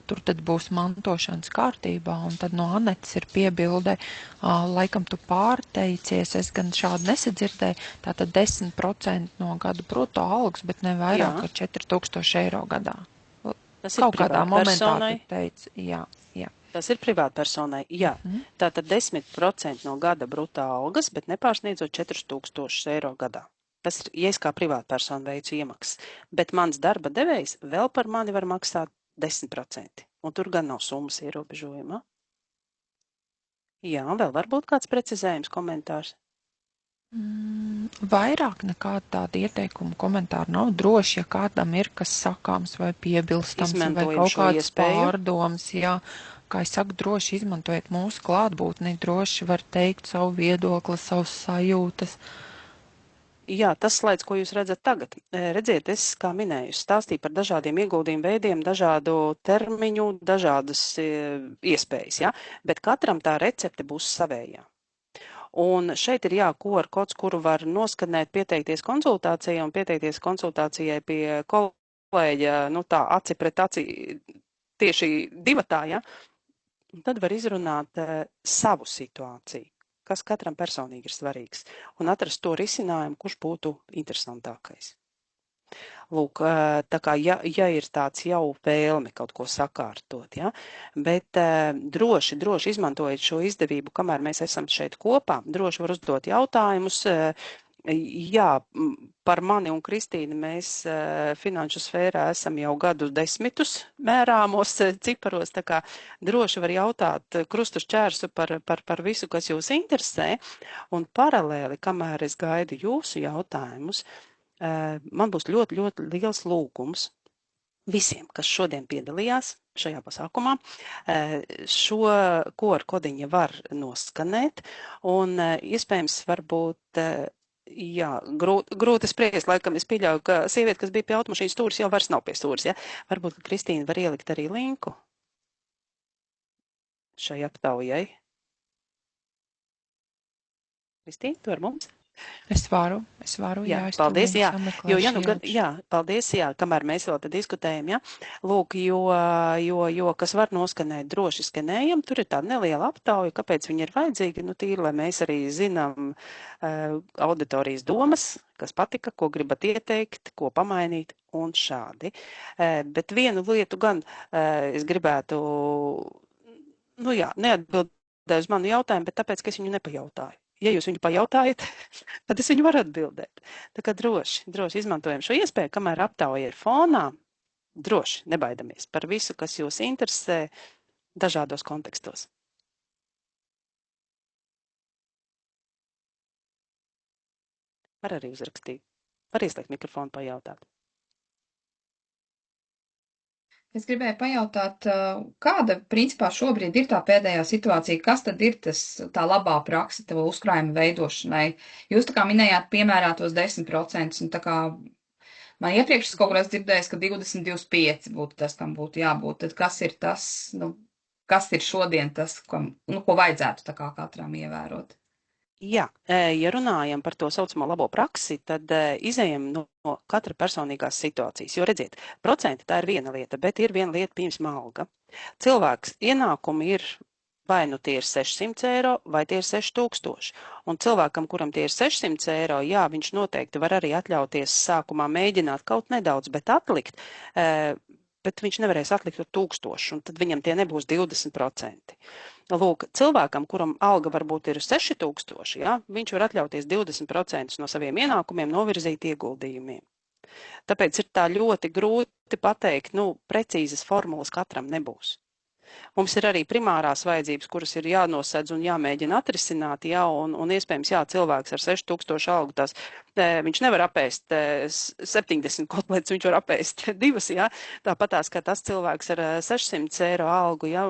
tur tad būs mantošanas kārtībā, un tad no Anetes ir piebilde, laikam tu pārteicies, es gan šādu nesadzirdēju, tātad 10% no gada bruto algas, bet ne vairāk kā 4000 eiro gadā. Tas ir kaut kādā momentā personai. tu teici, jā. Tas ir privātpersonai, jā. Tātad 10% no gada brutā algas, bet nepārsniedzot 4000 eiro gadā. Tas ir, ja es kā privātpersona veicu iemaksas. Bet mans darba devējs vēl par mani var maksāt 10%. Un tur gan nav summas ierobežojuma. Jā, vēl varbūt kāds precizējums, komentārs. Vairāk nekāda tāda ieteikuma komentāra nav. Droši, ja kādam ir kas sakāms vai piebilstams, Izmantojam vai kaut šo kādas iespēju. pārdomas, jā. Kā es saku, droši izmantojiet mūsu klātbūtni, droši var teikt savu viedokli, savus sajūtas. Jā, tas slaids, ko jūs redzat tagad. Redziet, es, kā minēju, stāstīju par dažādiem ieguldījumu veidiem, dažādu termiņu, dažādas iespējas, ja? Bet katram tā recepte būs savējā. Un šeit ir QR kods, kuru var noskanēt, pieteikties konsultācijai un pieteikties konsultācijai pie kolēģa, nu tā, aci pret aci, tieši divatā, ja? Un tad var izrunāt savu situāciju, kas katram personīgi ir svarīgs, un atrast to risinājumu, kurš būtu interesantākais. Lūk, tā kā ja ir tāds jau vēlme kaut ko sakārtot, ja? Bet droši izmantojiet šo izdevību, kamēr mēs esam šeit kopā, droši var uzdot jautājumus, Jā, par mani un Kristīnu mēs finanšu sfērā esam jau gadu desmitus mērāmos ciparos, tā kā droši var jautāt krustu šķērsu par visu, kas jūs interesē, un paralēli, kamēr es gaidu jūsu jautājumus, man būs ļoti, ļoti liels lūgums visiem, kas šodien piedalījās šajā pasākumā, šo QR kodiņu var noskanēt, un iespējams varbūt, jā, grūti spriest, laikam es pieļauju, ka sieviete, kas bija pie automašīnas stūris, jau vairs nav pie stūris, ja? Varbūt, ka Kristīna var ielikt arī linku šai aptaujai. Kristīna, tu ar mums? Es varu, jā, es paldies, jā, sameklēšu, jā, paldies, jā, kamēr mēs vēl te diskutējam, jā, lūk, jo, kas var noskanēt, droši skanējam, tur ir tāda neliela aptauja, kāpēc viņi ir vajadzīgi, nu tīri, lai mēs arī zinām auditorijas domas, kas patika, ko gribat ieteikt, ko pamainīt un šādi. Bet vienu lietu gan es gribētu, nu jā, neatbildēju uz manu jautājumu, bet tāpēc, ka es viņu nepajautāju. Ja jūs viņu pajautājat, tad es viņu varu atbildēt. Tā kā droši izmantojam šo iespēju, kamēr aptauja ir fonā, droši nebaidamies par visu, kas jūs interesē dažādos kontekstos. Var arī uzrakstīt. Var ieslēgt mikrofonu pajautāt. Es gribēju pajautāt, kāda, principā, šobrīd ir tā pēdējā situācija, kas tad ir tā labā praksa tev uzkrājuma veidošanai? Jūs tā kā minējāt piemērātos 10%, un tā kā man iepriekš kaut kur es dzirdējis, ka 20-25 būtu tas, kam būtu jābūt. Tad kas ir tas, kas ir šodien tas, ko vajadzētu tā kā katram ievērot? Jā, ja runājam par to saucamo labo praksi, tad izējam no katra personīgās situācijas. Jo, redziet, procenti tā ir viena lieta, bet ir viena lieta, piemēram, alga. Cilvēks ienākumi ir vai nu tie ir 600 eiro, vai tie ir 6000. Un cilvēkam, kuram tie ir 600 eiro, jā, viņš noteikti var arī atļauties sākumā mēģināt kaut nedaudz, bet atlikt, bet viņš nevarēs atlikt 1000, un tad viņam tie nebūs 20%. Lūk, cilvēkam, kuram alga varbūt ir 6000, ja, viņš var atļauties 20% no saviem ienākumiem novirzīt ieguldījumiem. Tāpēc ir tā ļoti grūti pateikt, precīzas formulas katram nebūs. Mums ir arī primārās vajadzības, kuras ir jānosedz un jāmēģina atrisināt, jā, un iespējams, jā, cilvēks ar 6000 algu tās, viņš nevar apēst 70 kotletes, viņš var apēst 2, jā, tāpatās, kā tas cilvēks ar 600 eiro algu, jā,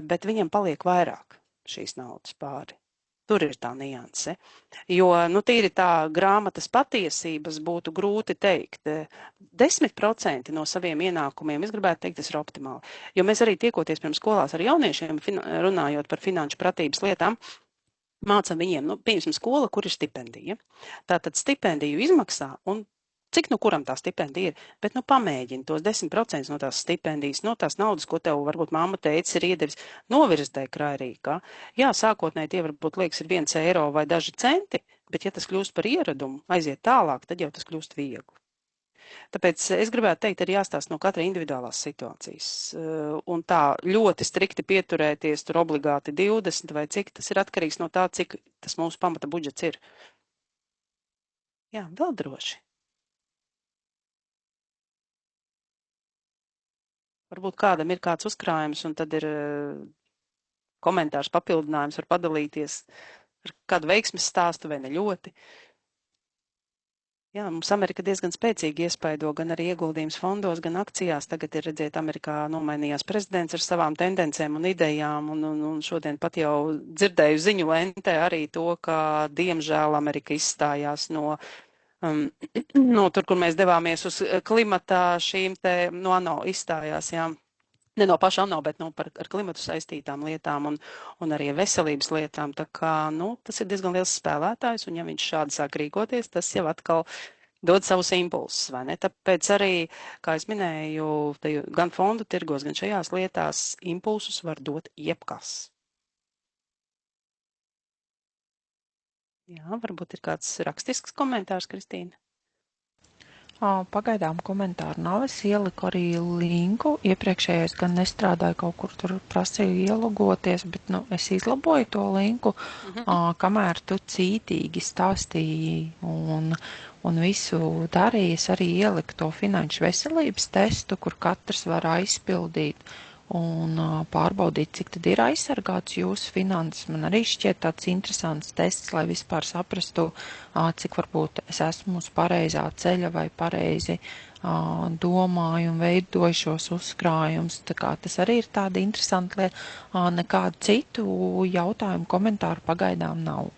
bet viņam paliek vairāk šīs naudas pāri. Tur ir tā nianse, jo, tīri tā grāmatas patiesības būtu grūti teikt. 10% no saviem ienākumiem, es gribētu teikt, tas ir optimāli. Jo mēs arī tiekoties pirms skolās ar jauniešiem, runājot par finanšu pratības lietām, mācam viņiem, piemēram, skola, kur ir stipendija. Tātad stipendiju izmaksā un cik kuram tā stipendija ir, bet pamēģini tos 10% no tās stipendijas, no tās naudas, ko tev varbūt mamma teica ir iedevis, novirztē krājrīkā. Jā, sākotnēji tie varbūt liekas ir 1 eiro vai daži centi, bet ja tas kļūst par ieradumu, aiziet tālāk, tad jau tas kļūst viegli. Tāpēc es gribētu teikt, ir jāstāsta no katra individuālās situācijas. Un tā ļoti strikti pieturēties, tur obligāti 20 vai cik, tas ir atkarīgs no tā, cik tas mūsu pamata budžets ir. Jā, vēl droši. Varbūt kādam ir kāds uzkrājums, un tad ir komentārs, papildinājums, var padalīties ar kādu veiksmes stāstu vai ne ļoti. Jā, mums Amerika diezgan spēcīgi iespaido gan arī ieguldījums fondos, gan akcijās. Tagad ir redzēt, Amerikā nomainījās prezidents ar savām tendencēm un idejām, un šodien pat jau dzirdēju ziņu lentē arī to, ka diemžēl Amerika izstājās no tur, kur mēs devāmies uz klimatā, šīm te no ANO izstājās, jā. Ne no paša ANO, bet ar klimatu saistītām lietām un arī veselības lietām. Tā kā, tas ir diezgan liels spēlētājs, un ja viņš šādi sāk rīkoties, tas jau atkal dod savus impulsus, vai ne? Tāpēc arī, kā es minēju, gan fondu tirgos, gan šajās lietās impulsus var dot jebkas. Jā, varbūt ir kāds rakstisks komentārs, Kristīna? Pagaidām komentāru nav. Es ieliku arī linku. Iepriekšējais gan nestrādāja, kaut kur tur prasīju ielogoties, bet es izlaboju to linku, kamēr tu cītīgi stāstīji un visu darīji. Es arī ieliku to finanšu veselības testu, kur katrs var aizpildīt un pārbaudīt, cik tad ir aizsargāts jūsu finanses. Man arī šķiet tāds interesants tests, lai vispār saprastu, cik varbūt es esmu uz pareizā ceļa vai pareizi domāju un veidoju šos uzkrājumus. Tā kā tas arī ir tāda interesanta lieta. Nekādu citu jautājumu komentāru pagaidām nav.